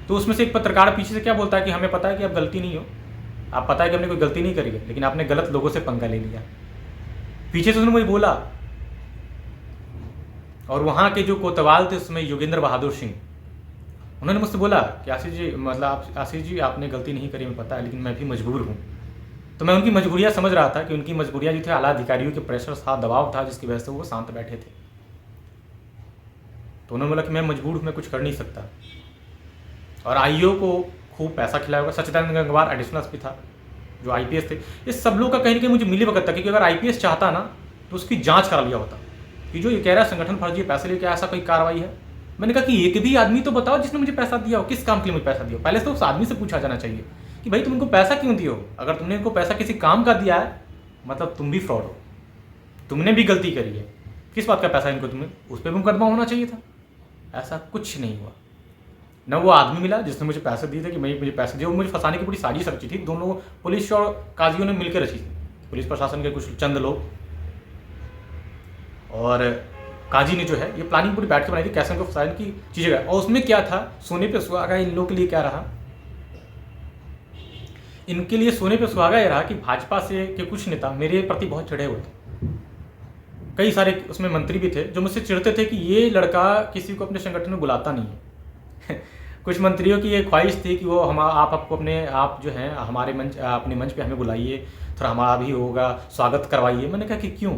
तो उसमें से एक पत्रकार पीछे से क्या बोलता है कि हमें पता है कि आप गलती नहीं हो, आप पता है कि हमने कोई गलती नहीं करी है, लेकिन आपने गलत लोगों से पंगा ले लिया। पीछे से उसने मुझे बोला, और वहाँ के जो कोतवाल थे उसमें योगेंद्र बहादुर सिंह, उन्होंने मुझसे बोला कि आशीष जी, मतलब आशीष जी आपने गलती नहीं करी, मैं पता है, लेकिन मैं भी मजबूर हूँ। तो मैं उनकी मजबूरियाँ समझ रहा था कि उनकी मजबूरियाँ जो थी, आला अधिकारियों के प्रेशर था, दबाव था, जिसकी वजह से वो शांत बैठे थे। तो उन्होंने बोला कि मैं मजबूर हूँ, मैं कुछ कर नहीं सकता। और आईओ को खूब पैसा खिलाया होगा, सच्चिदानंद गंगवार एडिशनल एसपी था, जो आईपीएस थे, इस सब लोग का कहीं ना कहीं मुझे मिली वक्त था, क्योंकि अगर आईपीएस चाहता ना तो उसकी जांच करा लिया होता कि जो ये कह रहा है संगठन फर्जी पैसे लेके, ऐसा कोई कार्रवाई है। मैंने कहा कि एक भी आदमी तो बताओ जिसने मुझे पैसा दिया हो, किस काम के लिए मुझे पैसा दिया हो। पहले तो उस आदमी से पूछा जाना चाहिए कि भाई तुम इनको पैसा क्यों दिए हो। अगर तुमने इनको पैसा किसी काम का दिया है, मतलब तुम भी फ्रॉड हो, तुमने भी गलती करी है, किस बात का पैसा इनको, तुम्हें उस पर भी मुकदमा होना चाहिए था। ऐसा कुछ नहीं हुआ। न वो आदमी मिला जिसने मुझे पैसे दिए थे कि मुझे पैसे दिए, वो मुझे फंसाने की पूरी साजिश रची थी। दोनों पुलिस और काजियों ने मिलकर रची थी, पुलिस प्रशासन के कुछ चंद लोग और काजी ने जो है ये प्लानिंग पूरी बैठ के बनाई थी, कैसे उनको फंसाने की चीज़ें। और उसमें क्या था, सोने पे सुहागा इन लोगों के लिए क्या रहा, इनके लिए सोने पे सुहागा ये रहा कि भाजपा से के कुछ नेता मेरे प्रति बहुत चिढ़े हुए थे। कई सारे उसमें मंत्री भी थे जो मुझसे चिढ़ते थे कि ये लड़का किसी को अपने संगठन में बुलाता नहीं है। कुछ मंत्रियों की ये ख्वाहिश थी कि वो आप जो हैं हमारे अपने मंच पे हमें बुलाइए, थोड़ा हमारा भी होगा, स्वागत करवाइए। मैंने कहा कि क्यों,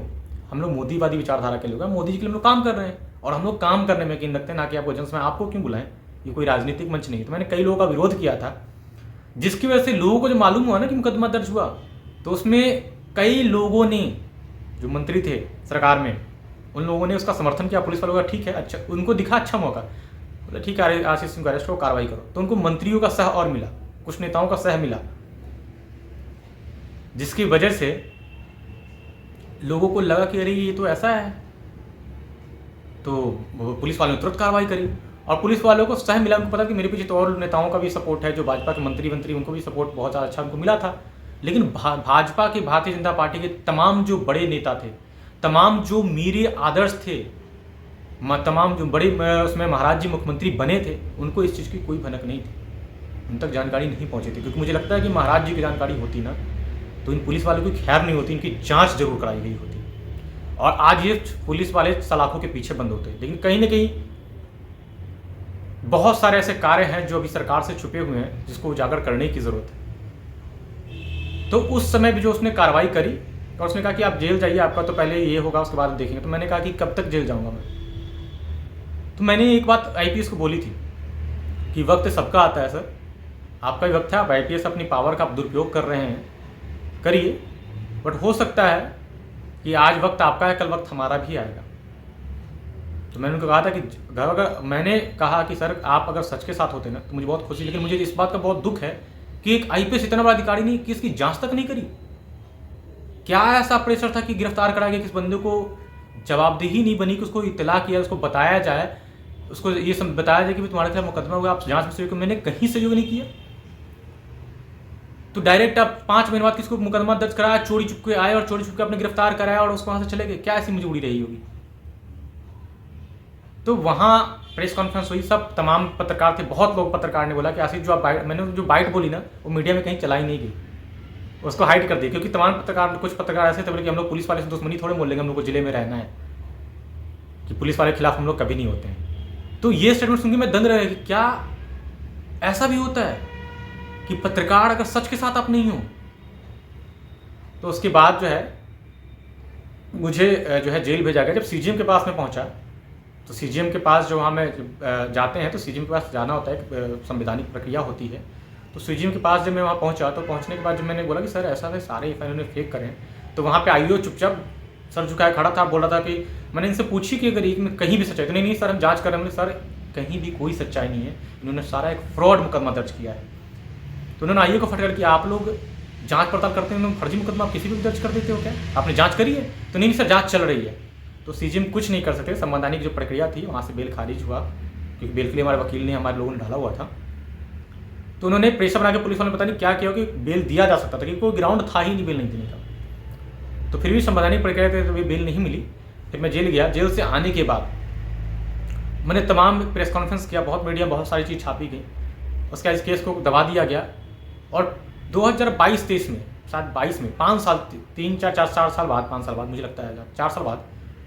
हम लोग मोदीवादी विचारधारा के लोग हैं, मोदी जी के लिए हम लोग काम कर रहे हैं, और हम लोग काम करने में यकीन रखते हैं, ना कि आपको जनसमय आपको क्यों बुलाएं, ये कोई राजनीतिक मंच नहीं है। तो मैंने कई लोगों का विरोध किया था, जिसकी वजह से लोगों को जो मालूम हुआ ना कि मुकदमा दर्ज हुआ, तो उसमें कई लोगों ने, जो मंत्री थे सरकार में, उन लोगों ने उसका समर्थन किया। पुलिस वालों का ठीक है, अच्छा उनको दिखा अच्छा मौका, बोले ठीक है आशीष सिंह को अरेस्ट करो, कार्रवाई करो। तो उनको मंत्रियों का सह और मिला, कुछ नेताओं का सह मिला, जिसकी वजह से लोगों को लगा कि अरे ये तो ऐसा है। तो पुलिस वालों ने तुरंत कार्रवाई करी, और पुलिस वालों को सह मिला, उनको पता कि मेरे पीछे तो और नेताओं का भी सपोर्ट है, जो भाजपा के मंत्री उनको भी सपोर्ट बहुत ज़्यादा अच्छा उनको मिला था। लेकिन भाजपा के, भारतीय जनता पार्टी के तमाम जो बड़े नेता थे, तमाम जो मेरे आदर्श थे, तमाम जो बड़े उसमें महाराज जी मुख्यमंत्री बने थे, उनको इस चीज़ की कोई भनक नहीं थी, उन तक जानकारी नहीं पहुँची थी। क्योंकि मुझे लगता है कि महाराज जी की जानकारी होती ना तो इन पुलिस वालों की खैर नहीं होती, इनकी जांच जरूर कराई गई होती, और आज ये पुलिस वाले सलाखों के पीछे बंद होते। लेकिन कहीं ना कहीं बहुत सारे ऐसे कार्य हैं जो अभी सरकार से छुपे हुए हैं, जिसको उजागर करने की जरूरत है। तो उस समय भी जो उसने कार्रवाई करी, और उसने कहा कि आप जेल जाइए, आपका तो पहले ये होगा उसके बाद देखेंगे। तो मैंने कहा कि कब तक जेल जाऊंगा मैं। तो मैंने एक बात आईपीएस को बोली थी कि वक्त सबका आता है सर, आपका भी वक्त है, आप आईपीएस अपनी पावर का दुरुपयोग कर रहे हैं, करिए, बट हो सकता है कि आज वक्त आपका है, कल वक्त हमारा भी आएगा। तो मैंने उनको कहा था कि अगर मैंने कहा कि सर आप अगर सच के साथ होते ना तो मुझे बहुत खुशी, लेकिन मुझे इस बात का बहुत दुख है कि एक आईपीएस इतना बड़ा अधिकारी नहीं कि इसकी जांच तक नहीं करी। क्या ऐसा प्रेशर था कि गिरफ्तार कराया गया, किस बंदे को जवाबदेही नहीं बनी कि उसको इत्तला किया, उसको बताया जाए, उसको ये सब बताया जाए कि तुम्हारे खिलाफ मुकदमा हुआ, आप जांच में सहयोग। मैंने कहीं सहयोग नहीं किया, तो डायरेक्ट आप 5 महीने बाद किसको मुकदमा दर्ज कराया, चोरी चुपके आए और चोरी चुपके आपने गिरफ्तार कराया और उसको वहां से चले गए। क्या ऐसी मुझे उड़ी रही होगी। तो वहाँ प्रेस कॉन्फ्रेंस हुई, सब तमाम पत्रकार थे, बहुत लोग पत्रकार ने बोला कि आशीष जो आप बाइट, मैंने जो बाइट बोली ना वो मीडिया में कहीं चलाई नहीं गई, उसको हाइड कर दिया, क्योंकि तमाम पत्रकार, कुछ पत्रकार ऐसे थे बोले कि हम लोग पुलिस वाले से दुश्मनी थोड़े बोल लेंगे, हम लोग को जिले में रहना है, कि पुलिस वाले के खिलाफ हम लोग कभी नहीं होते हैं। तो ये स्टेटमेंट सुन के मैं दंग रहा कि क्या ऐसा भी होता है कि पत्रकार अगर सच के साथ आप नहीं हो। तो उसके बाद जो है मुझे जो है जेल भेजा गया। जब सीजीएम के पास में पहुंचा तो सीजीएम के पास जो वहाँ में जाते हैं तो सीजीएम के पास जाना होता है, एक संवैधानिक प्रक्रिया होती है। तो सीजीएम के पास जब मैं वहाँ पहुँचा तो पहुँचने के बाद जब मैंने बोला कि सर ऐसा है, सारे इन्होंने फेक करें, तो वहाँ पे आईओ चुपचाप सर झुकाए खड़ा था, बोल रहा था कि मैंने इनसे पूछी कि अगर एक में कहीं भी सच्चाई, तो नहीं सर हम जाँच कर रहे हैं। सर कहीं भी कोई सच्चाई नहीं है, इन्होंने सारा एक फ्रॉड मुकदमा दर्ज किया है। तो उन्होंने आईओ को फटकार कि आप लोग जांच पड़ताल करते हैं, फर्जी मुकदमा आप किसी भी दर्ज कर देते हो क्या, आपने जांच करी है? तो नहीं सर जांच चल रही है। तो सीजीएम कुछ नहीं कर सकते, संवैधानिक जो प्रक्रिया थी वहाँ से बेल खारिज हुआ, क्योंकि बेल के लिए हमारे वकील ने, हमारे लोगों ने डाला हुआ था। तो उन्होंने प्रेशर बना के पुलिस वालों ने पता नहीं क्या किया कि बेल दिया जा सकता था, क्योंकि कोई ग्राउंड था ही नहीं बेल नहीं देने का। तो फिर भी संवैधानिक प्रक्रिया थी तो बेल नहीं मिली। फिर मैं जेल गया। जेल से आने के बाद मैंने तमाम प्रेस कॉन्फ्रेंस किया, बहुत मीडिया, बहुत सारी चीज़ छापी गई, उसके बाद इस केस को दबा दिया गया। और 2022-23 में, शायद 22 में, 5 साल, 4 साल बाद, 5 साल बाद मुझे लगता है, 4 साल बाद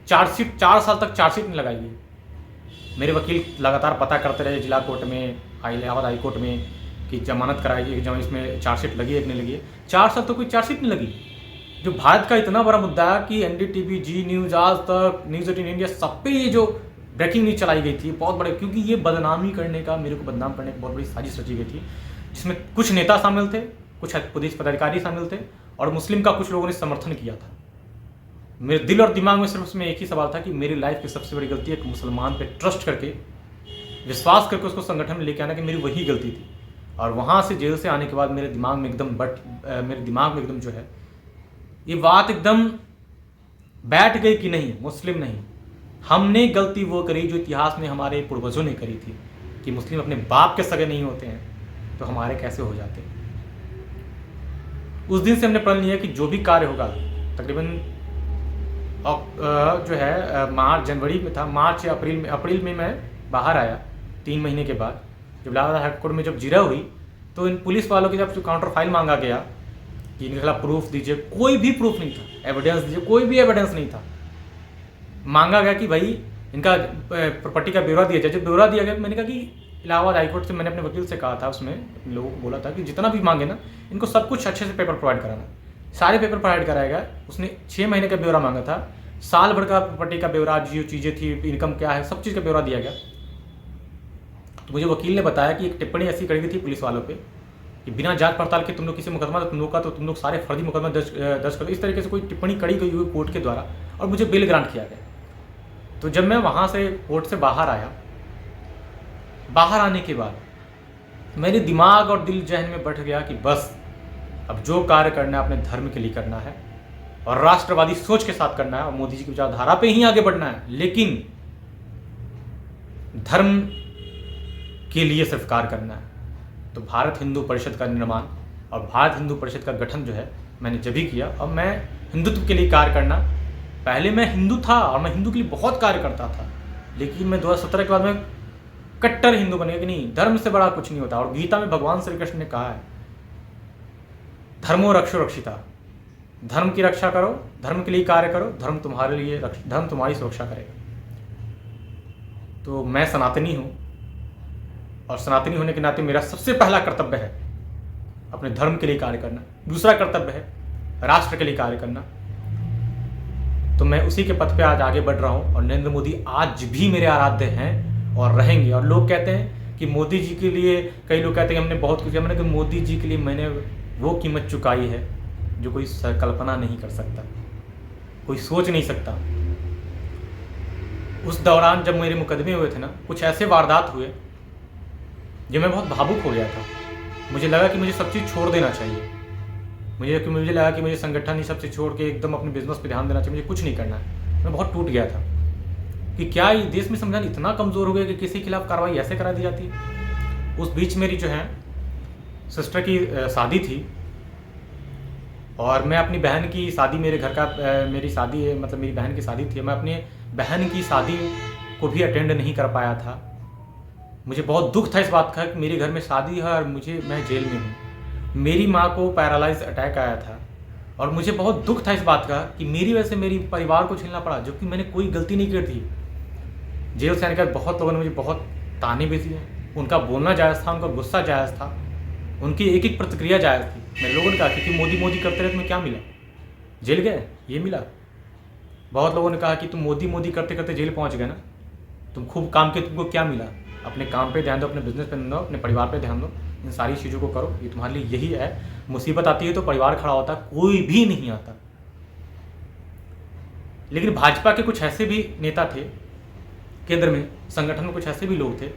चार्जशीट, 4 साल तक चार्जशीट नहीं लगाई गई। मेरे वकील लगातार पता करते रहे जिला कोर्ट में, इलाहाबाद हाई कोर्ट में, कि जमानत कराई, जब इसमें चार्जशीट लगी है कि नहीं लगी है। 4 साल तो कोई चार्जशीट नहीं लगी। जो भारत का इतना बड़ा मुद्दा है कि एनडीटीवी, जी न्यूज़, आज तक, न्यूज़ 18 इंडिया, सब पे ये जो ब्रेकिंग न्यूज़ चलाई गई थी बहुत बड़े, क्योंकि ये बदनामी करने का, मेरे को बदनाम करने की बहुत बड़ी साजिश रची गई थी, जिसमें कुछ नेता शामिल थे, कुछ पुलिस पदाधिकारी शामिल थे, और मुस्लिम का कुछ लोगों ने समर्थन किया था। मेरे दिल और दिमाग में सिर्फ उसमें एक ही सवाल था कि मेरी लाइफ की सबसे बड़ी गलती एक मुसलमान पे ट्रस्ट करके, विश्वास करके उसको संगठन में लेके आना, कि मेरी वही गलती थी। और वहाँ से जेल से आने के बाद मेरे दिमाग में एकदम जो है ये बात एकदम बैठ गई कि नहीं, मुस्लिम नहीं, हमने गलती वो करी जो इतिहास में हमारे पूर्वजों ने करी थी, कि मुस्लिम अपने बाप के सगे नहीं होते हैं तो हमारे कैसे हो जाते हैं। उस दिन से हमने प्रण लिया कि जो भी कार्य होगा, तकरीबन जो है मार्च जनवरी में था, मार्च या अप्रैल में मैं बाहर आया 3 महीने के बाद। जब इलाहाबाद हाई कोर्ट में जब जिरा हुई तो इन पुलिस वालों के जब काउंटर फाइल मांगा गया कि इनके खिलाफ प्रूफ दीजिए, कोई भी प्रूफ नहीं था, एविडेंस दीजिए, कोई भी एविडेंस नहीं था। मांगा गया कि भाई इनका प्रॉपर्टी का ब्यौरा दिया जाए। जब ब्यौरा दिया गया, मैंने कहा कि इलाहाबाद हाईकोर्ट से मैंने अपने वकील से कहा था, उसमें लोगों को बोला था कि जितना भी मांगे ना, इनको सब कुछ अच्छे से पेपर प्रोवाइड कराना। सारे पेपर प्रोवाइड कराएगा। उसने 6 महीने का ब्यौरा मांगा था, साल भर का प्रॉपर्टी का ब्यौरा, जो चीज़ें थी, इनकम क्या है, सब चीज़ का ब्यौरा दिया गया। तो मुझे वकील ने बताया कि एक टिप्पणी ऐसी करी गई थी पुलिस वालों पे कि बिना जांच पड़ताल के तुम लोग किसी मुकदमा, तो तुम लोग सारे फर्जी मुकदमा दर्ज कर दो, इस तरीके से कोई टिप्पणी करी गई हुई कोर्ट के द्वारा, और मुझे बेल ग्रांट किया गया। तो जब मैं वहाँ से कोर्ट से बाहर आया, बाहर आने के बाद मेरे दिमाग और दिल जहन में बैठ गया कि बस अब जो कार्य करना है अपने धर्म के लिए करना है, और राष्ट्रवादी सोच के साथ करना है, और मोदी जी की विचारधारा पे ही आगे बढ़ना है, लेकिन धर्म के लिए सिर्फ कार्य करना है। तो भारत हिंदू परिषद का निर्माण और भारत हिंदू परिषद का गठन जो है मैंने जब ही किया। अब मैं हिंदुत्व के लिए कार्य करना, पहले मैं हिंदू था और मैं हिंदू के लिए बहुत कार्य करता था, लेकिन मैं 2017 के बाद में कट्टर हिंदू बन गया कि नहीं, धर्म से बड़ा कुछ नहीं होता। और गीता में भगवान श्री कृष्ण ने कहा है, धर्मो रक्षो रक्षिता, धर्म की रक्षा करो, धर्म के लिए कार्य करो, धर्म तुम्हारे लिए, धर्म तुम्हारी सुरक्षा करेगा। तो मैं सनातनी हूँ, और सनातनी होने के नाते मेरा सबसे पहला कर्तव्य है अपने धर्म के लिए कार्य करना, दूसरा कर्तव्य है राष्ट्र के लिए कार्य करना। तो मैं उसी के पथ पे आज आगे बढ़ रहा हूँ, और नरेंद्र मोदी आज भी मेरे आराध्य हैं और रहेंगे। और लोग कहते हैं कि मोदी जी के लिए, कई लोग कहते हैं कि हमने बहुत कुछ किया, मैंने कहा मोदी जी के लिए मैंने वो कीमत चुकाई है जो कोई कल्पना नहीं कर सकता, कोई सोच नहीं सकता। उस दौरान जब मेरे मुकदमे हुए थे ना, कुछ ऐसे वारदात हुए जो मैं बहुत भावुक हो गया था। मुझे लगा कि मुझे सब चीज़ छोड़ देना चाहिए, मुझे लगा कि मुझे संगठन ही सब चीज़ छोड़ के एकदम अपने बिजनेस पे ध्यान देना चाहिए, मुझे कुछ नहीं करना है। मैं बहुत टूट गया था कि क्या ये देश में संविधान इतना कमज़ोर हो गया कि किसी के खिलाफ कार्रवाई ऐसे करा दी जाती है। उस बीच मेरी जो है सिस्टर की शादी थी, और मैं अपनी बहन की शादी, मेरे घर का मेरी शादी है, मतलब मेरी बहन की शादी थी, मैं अपनी बहन की शादी को भी अटेंड नहीं कर पाया था। मुझे बहुत दुख था इस बात का कि मेरे घर में शादी है और मैं जेल में हूँ। मेरी माँ को पैरालाइज अटैक आया था और मुझे बहुत दुख था इस बात का कि मेरी वजह से मेरी परिवार को झेलना पड़ा, जबकि मैंने कोई गलती नहीं की थी। जेल से आने के बाद बहुत लोगों ने मुझे बहुत ताने भी दिए। उनका बोलना जायज़ था, उनका गुस्सा जायज़ था, उनकी एक एक प्रतिक्रिया जायज़ थी। मैं लोगों ने कहा कि मोदी मोदी करते रहे तुम्हें क्या मिला, जेल गए, ये मिला। बहुत लोगों ने कहा कि तुम मोदी मोदी करते करते जेल पहुंच गए ना, तुम खूब काम किए, तुमको क्या मिला। अपने काम पे ध्यान दो, अपने बिजनेस पे ध्यान दो, अपने परिवार पे ध्यान दो, इन सारी चीज़ों को करो। ये तुम्हारे लिए यही है। मुसीबत आती है तो परिवार खड़ा होता है, कोई भी नहीं आता। लेकिन भाजपा के कुछ ऐसे भी नेता थे, केंद्र में संगठन में कुछ ऐसे भी लोग थे।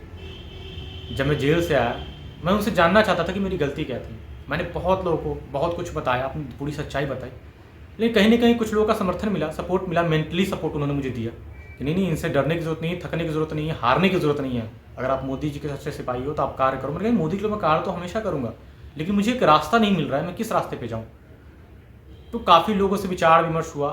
जब मैं जेल से आया, मैं उनसे जानना चाहता था कि मेरी गलती क्या थी। मैंने बहुत लोगों को बहुत कुछ बताया, अपनी पूरी सच्चाई बताई, लेकिन कहीं ना कहीं कुछ लोगों का समर्थन मिला, सपोर्ट मिला, मेंटली सपोर्ट उन्होंने मुझे दिया कि नहीं नहीं, इनसे डरने की जरूरत नहीं है, थकने की जरूरत नहीं है, हारने की जरूरत नहीं है। अगर आप मोदी जी के सच्चे सिपाही हो तो आप कार्य करो। मैंने कहा मोदी के लिए मैं कार्य तो हमेशा करूँगा, लेकिन मुझे एक रास्ता नहीं मिल रहा है, मैं किस रास्ते पर जाऊँ। तो काफ़ी लोगों से विचार विमर्श हुआ।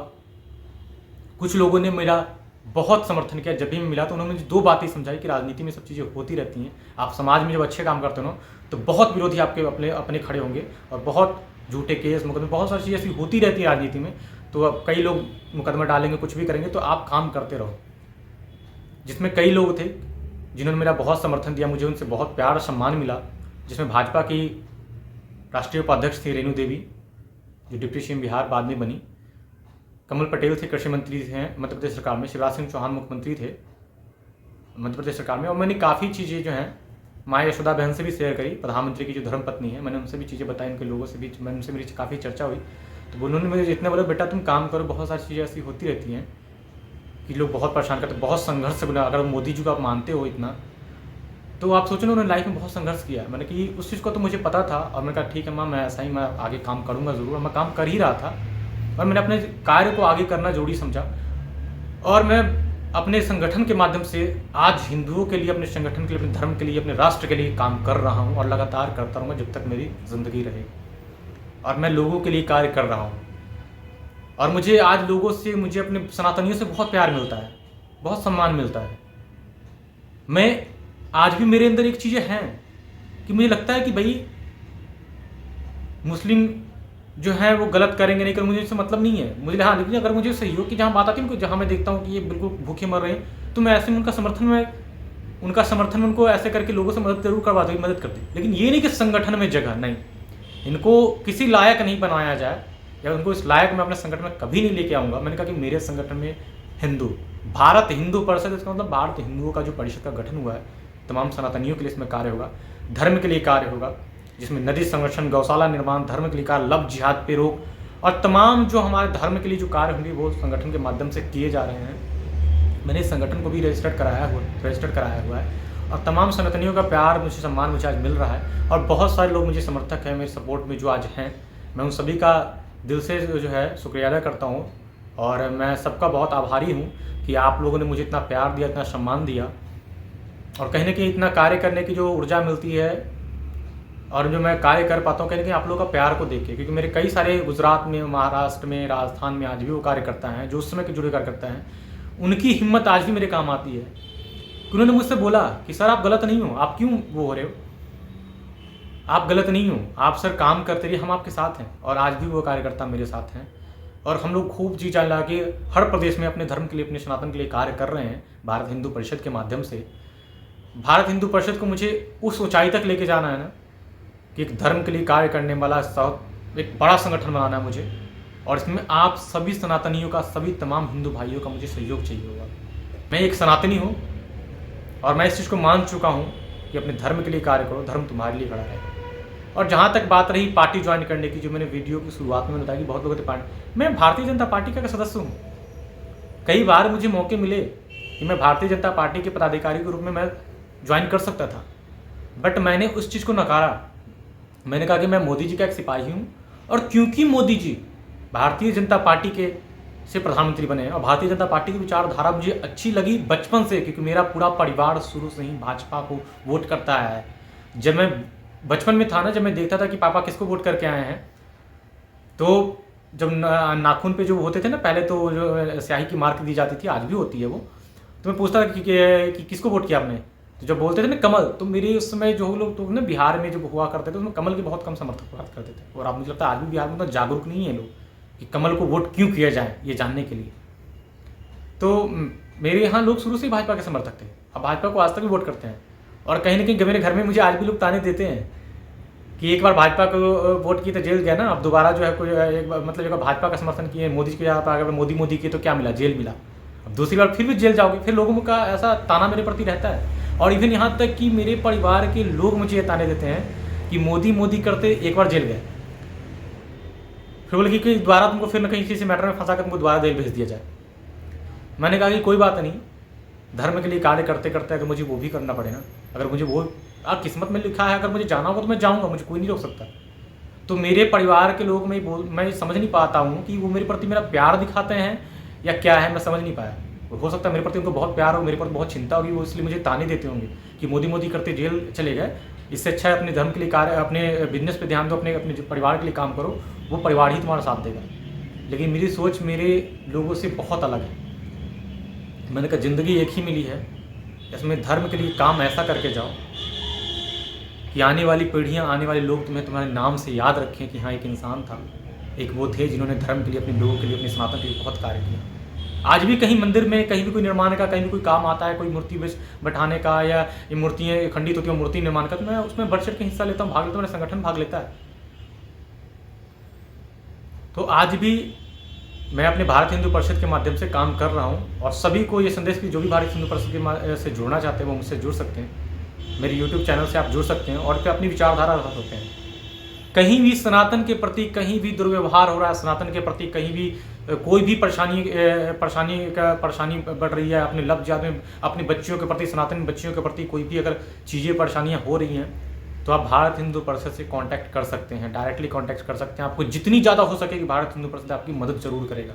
कुछ लोगों ने मेरा बहुत समर्थन किया। जब भी मैं मिला तो उन्होंने मुझे 2 बातें समझाई कि राजनीति में सब चीज़ें होती रहती हैं। आप समाज में जब अच्छे काम करते हो तो बहुत विरोधी आपके अपने खड़े होंगे और बहुत झूठे केस मुकदमे, बहुत सारी चीज़ें ऐसी होती रहती है राजनीति में। तो अब कई लोग मुकदमा डालेंगे, कुछ भी करेंगे, तो आप काम करते रहो। जिसमें कई लोग थे जिन्होंने मेरा बहुत समर्थन दिया, मुझे उनसे बहुत प्यार और सम्मान मिला। जिसमें भाजपा की राष्ट्रीय उपाध्यक्ष थी रेणु देवी, जो डिप्टी सीएम बिहार बाद में बनी। कमल पटेल थे, कृषि मंत्री थे मध्य प्रदेश सरकार में। शिवराज सिंह चौहान मुख्यमंत्री थे मध्य प्रदेश सरकार में। और मैंने काफ़ी चीज़ें जो हैं माँ यशोदा बहन से भी शेयर करी, प्रधानमंत्री की जो धर्मपत्नी है, मैंने उनसे भी चीज़ें बताई, उनके लोगों से भी उनसे मेरी काफ़ी चर्चा हुई। तो उन्होंने मुझे जितने बोला बेटा तुम काम करो, बहुत सारी चीज़ें ऐसी होती रहती हैं कि लोग बहुत परेशान करते, बहुत संघर्ष से बना। अगर मोदी जी को आप मानते हो इतना, तो आप सोचो ना, उन्होंने लाइफ में बहुत संघर्ष किया है। मैंने कि उस चीज़ को तो मुझे पता था और मैंने कहा ठीक है माँ, मैं ऐसा ही मैं आगे काम करूँगा ज़रूर। और मैं काम कर ही रहा था और मैंने अपने कार्य को आगे करना जरूरी समझा। और मैं अपने संगठन के माध्यम से आज हिंदुओं के लिए, अपने संगठन के लिए, अपने धर्म के लिए, अपने राष्ट्र के लिए काम कर रहा हूँ और लगातार करता रहूँगा जब तक मेरी ज़िंदगी रहे। और मैं लोगों के लिए कार्य कर रहा हूँ और मुझे आज लोगों से, मुझे अपने सनातनियों से बहुत प्यार मिलता है, बहुत सम्मान मिलता है। मैं आज भी मेरे अंदर एक चीज़ें हैं कि मुझे लगता है कि भाई मुस्लिम जो है वो गलत करेंगे नहीं करेंगे, मुझे इससे मतलब नहीं है। मुझे हाँ, लेकिन अगर मुझे सही हो कि जहाँ बात आती है, जहाँ मैं देखता हूँ कि ये बिल्कुल भूखे मर रहे हैं, तो मैं ऐसे में उनका समर्थन में उनको ऐसे करके लोगों से मदद जरूर करवाता हूँ, मदद करती। लेकिन ये नहीं कि संगठन में जगह नहीं, इनको किसी लायक नहीं बनाया जाए, या उनको इस लायक मैं अपने संगठन में कभी नहीं लेके आऊँगा। मैंने कहा कि मेरे संगठन में हिंदू, भारत हिंदू परिषद, इसका मतलब भारत हिंदुओं का जो परिषद का गठन हुआ है, तमाम सनातनियों के लिए इसमें कार्य होगा, धर्म के लिए कार्य होगा, जिसमें नदी संरक्षण, गौशाला निर्माण, धर्म के लिए कार्य, लव जिहाद पे रोक और तमाम जो हमारे धर्म के लिए जो कार्य होंगे वो संगठन के माध्यम से किए जा रहे हैं। मैंने इस संगठन को भी रजिस्टर्ड कराया हुआ है और तमाम संगठनियों का प्यार, मुझे सम्मान मुझे आज मिल रहा है। और बहुत सारे लोग मुझे समर्थक हैं, मेरे सपोर्ट में जो आज हैं, मैं उन सभी का दिल से जो है शुक्रिया अदा करता हूँ। और मैं सबका बहुत आभारी हूँ कि आप लोगों ने मुझे इतना प्यार दिया, इतना सम्मान दिया और कहीं ना कहीं इतना कार्य करने की जो ऊर्जा मिलती है और जो मैं कार्य कर पाता हूँ, कहीं ना कहीं आप लोगों का प्यार को देख के। क्योंकि मेरे कई सारे गुजरात में, महाराष्ट्र में, राजस्थान में आज भी वो कार्यकर्ता हैं जो उस समय के जुड़े कार्यकर्ता हैं, उनकी हिम्मत आज भी मेरे काम आती है। उन्होंने मुझसे बोला कि सर आप गलत नहीं हो, आप क्यों वो हो रहे हो, आप गलत नहीं हो, आप सर काम करते रहिए, हम आपके साथ हैं। और आज भी वो कार्यकर्ता मेरे साथ हैं और हम लोग खूब जी जान लगा के हर प्रदेश में अपने धर्म के लिए, अपने सनातन के लिए कार्य कर रहे हैं भारत हिंदू परिषद के माध्यम से। भारत हिंदू परिषद को मुझे उस ऊंचाई तक लेके जाना है ना कि एक धर्म के लिए कार्य करने वाला एक बड़ा संगठन बनाना है मुझे। और इसमें आप सभी सनातनियों का, सभी तमाम हिंदू भाइयों का मुझे सहयोग चाहिए होगा। मैं एक सनातनी हूँ और मैं इस चीज़ को मान चुका हूँ कि अपने धर्म के लिए कार्य करो, धर्म तुम्हारे लिए खड़ा रहेगा। और जहाँ तक बात रही पार्टी ज्वाइन करने की, जो मैंने वीडियो की शुरुआत में बताया कि बहुत लोगों ने मैं भारतीय जनता पार्टी का सदस्य हूँ। कई बार मुझे मौके मिले कि मैं भारतीय जनता पार्टी के पदाधिकारी के रूप में मैं ज्वाइन कर सकता था, बट मैंने उस चीज़ को नकारा। मैंने कहा कि मैं मोदी जी का एक सिपाही हूँ और क्योंकि मोदी जी भारतीय जनता पार्टी के से प्रधानमंत्री बने और भारतीय जनता पार्टी की विचारधारा मुझे अच्छी लगी बचपन से, क्योंकि मेरा पूरा परिवार शुरू से ही भाजपा को वोट करता है। जब मैं बचपन में था ना, जब मैं देखता था कि पापा किसको वोट करके आए हैं, तो जब नाखून पे जो होते थे ना, पहले तो जो स्याही की मार्क दी जाती थी, आज भी होती है वो, तो मैं पूछता था कि किसको वोट किया आपने, तो जब बोलते थे ना कमल, तो मेरे उस समय जो लोग तो ना बिहार में जब हुआ करते थे उसमें कमल के बहुत कम समर्थक बात करते थे। और अब मुझे लगता है आज भी बिहार में उतना जागरूक नहीं है लोग कि कमल को वोट क्यों किया जाए ये जानने के लिए। तो मेरे यहाँ लोग शुरू से ही भाजपा के समर्थक थे, अब भाजपा को आज तक भी वोट करते हैं। और कहीं ना कहीं मेरे घर में मुझे आज भी लोग ताने देते हैं कि एक बार भाजपा को वोट की तो जेल गया ना, अब दोबारा जो है कोई एक बार मतलब एक बार भाजपा का समर्थन किए, मोदी के यहाँ पर मोदी किए तो क्या मिला, जेल मिला। अब दूसरी बार फिर भी जेल जाओगे, फिर लोगों का ऐसा ताना मेरे प्रति रहता है। और इवन यहाँ तक कि मेरे परिवार के लोग मुझे ये ताने देते हैं कि मोदी करते एक बार जेल गए, फिर बोले कि दोबारा तुमको फिर न कहीं किसी मैटर में फंसा कर तुमको दोबारा जेल भेज दिया जाए। मैंने कहा कि कोई बात नहीं, धर्म के लिए कार्य करते करते अगर मुझे वो भी करना पड़े ना, अगर मुझे वो किस्मत में लिखा है, अगर मुझे जाना होगा तो मैं जाऊँगा, मुझे कोई नहीं रोक सकता। तो मेरे परिवार के लोग मैं समझ नहीं पाता हूँ कि वो मेरे प्रति मेरा प्यार दिखाते हैं या क्या है, मैं समझ नहीं पाया। हो सकता है मेरे प्रति उनको बहुत प्यार हो, मेरे प्रति बहुत चिंता होगी, वो इसलिए मुझे ताने देते होंगे कि मोदी करते जेल चले गए, इससे अच्छा है अपने धर्म के लिए कार्य, अपने बिजनेस पे ध्यान दो, अपने अपने परिवार के लिए काम करो, वो परिवार ही तुम्हारा साथ देगा। लेकिन मेरी सोच मेरे लोगों से बहुत अलग है। मैंने कहा ज़िंदगी एक ही मिली है, इसमें धर्म के लिए काम ऐसा करके जाओ कि आने वाली पीढ़ियाँ, आने वाले लोग तुम्हें तुम्हारे नाम से याद रखें कि हाँ एक इंसान था, एक वो थे जिन्होंने धर्म के लिए, अपने लोगों के लिए, अपने सनातन के लिए बहुत कार्य किया। आज भी कहीं मंदिर में कहीं भी कोई निर्माण का, कहीं भी कोई काम आता है, कोई मूर्ति बैठाने का या ये मूर्तियाँ खंडित होती है मूर्ति निर्माण का, तो मैं उसमें बढ़ चढ़ के हिस्सा लेता हूँ, भाग लेता हूँ, मेरा संगठन भाग लेता है। तो आज भी मैं अपने भारत हिंदू परिषद के माध्यम से काम कर रहा हूँ और सभी को ये संदेश की जो भी भारत हिंदू परिषद के से जुड़ना चाहते हैं वो मुझसे जुड़ सकते हैं। मेरे YouTube चैनल से आप जुड़ सकते हैं और फिर अपनी विचारधारा रख सकते हैं। कहीं भी सनातन के प्रति कहीं भी दुर्व्यवहार हो रहा है, सनातन के प्रति कहीं भी कोई भी परेशानी बढ़ रही है, अपने लफ्ज़ में अपने बच्चियों के प्रति, सनातन बच्चियों के प्रति कोई भी अगर चीज़ें परेशानियाँ हो रही हैं तो आप भारत हिंदू परिषद से कांटेक्ट कर सकते हैं, डायरेक्टली कांटेक्ट कर सकते हैं। आपको जितनी ज़्यादा हो सकेगी भारत हिंदू परिषद आपकी मदद जरूर करेगा,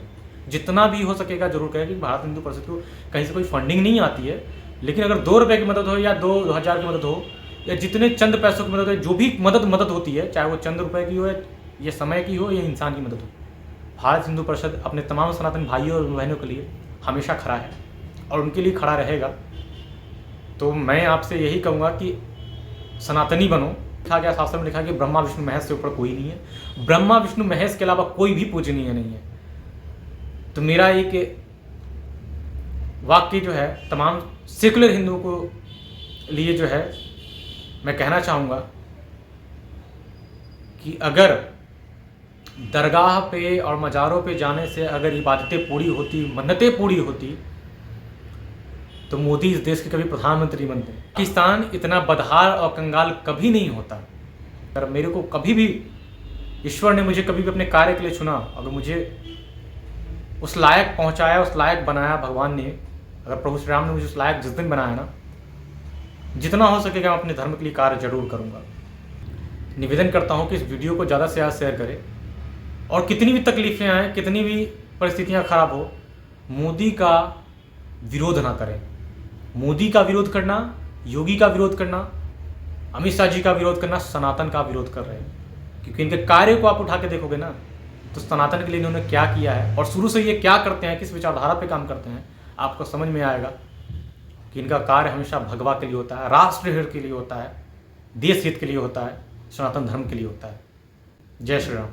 जितना भी हो सकेगा जरूर करेगा। कि भारत हिंदू परिषद को कहीं से कोई फंडिंग नहीं आती है, लेकिन अगर 2 रुपये की मदद हो या 2,000 की मदद हो या जितने चंद पैसों की मदद हो, जो भी मदद होती है, चाहे वो चंद रुपये की हो या समय की हो या इंसान की मदद हो, भारत हिंदू परिषद अपने तमाम सनातन भाइयों और बहनों के लिए हमेशा खड़ा है और उनके लिए खड़ा रहेगा। तो मैं आपसे यही कहूँगा कि सनातनी बनो। लिखा गया, शास्त्र में लिखा कि ब्रह्मा विष्णु महेश से ऊपर कोई नहीं है, ब्रह्मा विष्णु महेश के अलावा कोई भी पूजनीय नहीं है। तो मेरा एक वाक्य जो है तमाम सेकुलर हिंदुओं को लिए जो है मैं कहना चाहूँगा कि अगर दरगाह पे और मज़ारों पे जाने से अगर इबादतें पूरी होती, मन्नतें पूरी होती, तो मोदी इस देश के कभी प्रधानमंत्री बनते। पाकिस्तान इतना बदहाल और कंगाल कभी नहीं होता। अगर मेरे को कभी भी ईश्वर ने मुझे कभी भी अपने कार्य के लिए चुना, अगर मुझे उस लायक पहुंचाया, उस लायक बनाया भगवान ने, अगर प्रभु श्री राम ने मुझे उस लायक जिस दिन बनाया ना, जितना हो सकेगा मैं अपने धर्म के लिए कार्य जरूर करूँगा। निवेदन करता हूँ कि इस वीडियो को ज़्यादा से ज़्यादा शेयर करें और कितनी भी तकलीफ़ें आएँ, कितनी भी परिस्थितियाँ खराब हो, मोदी का विरोध ना करें। मोदी का विरोध करना, योगी का विरोध करना, अमित शाह जी का विरोध करना, सनातन का विरोध कर रहे हैं। क्योंकि इनके कार्य को आप उठा के देखोगे ना, तो सनातन के लिए इन्होंने क्या किया है और शुरू से ये क्या करते हैं, किस विचारधारा पे काम करते हैं, आपको समझ में आएगा कि इनका कार्य हमेशा भगवा के लिए होता है, राष्ट्र हित के लिए होता है, देश हित के लिए होता है, सनातन धर्म के लिए होता है। जय श्री राम।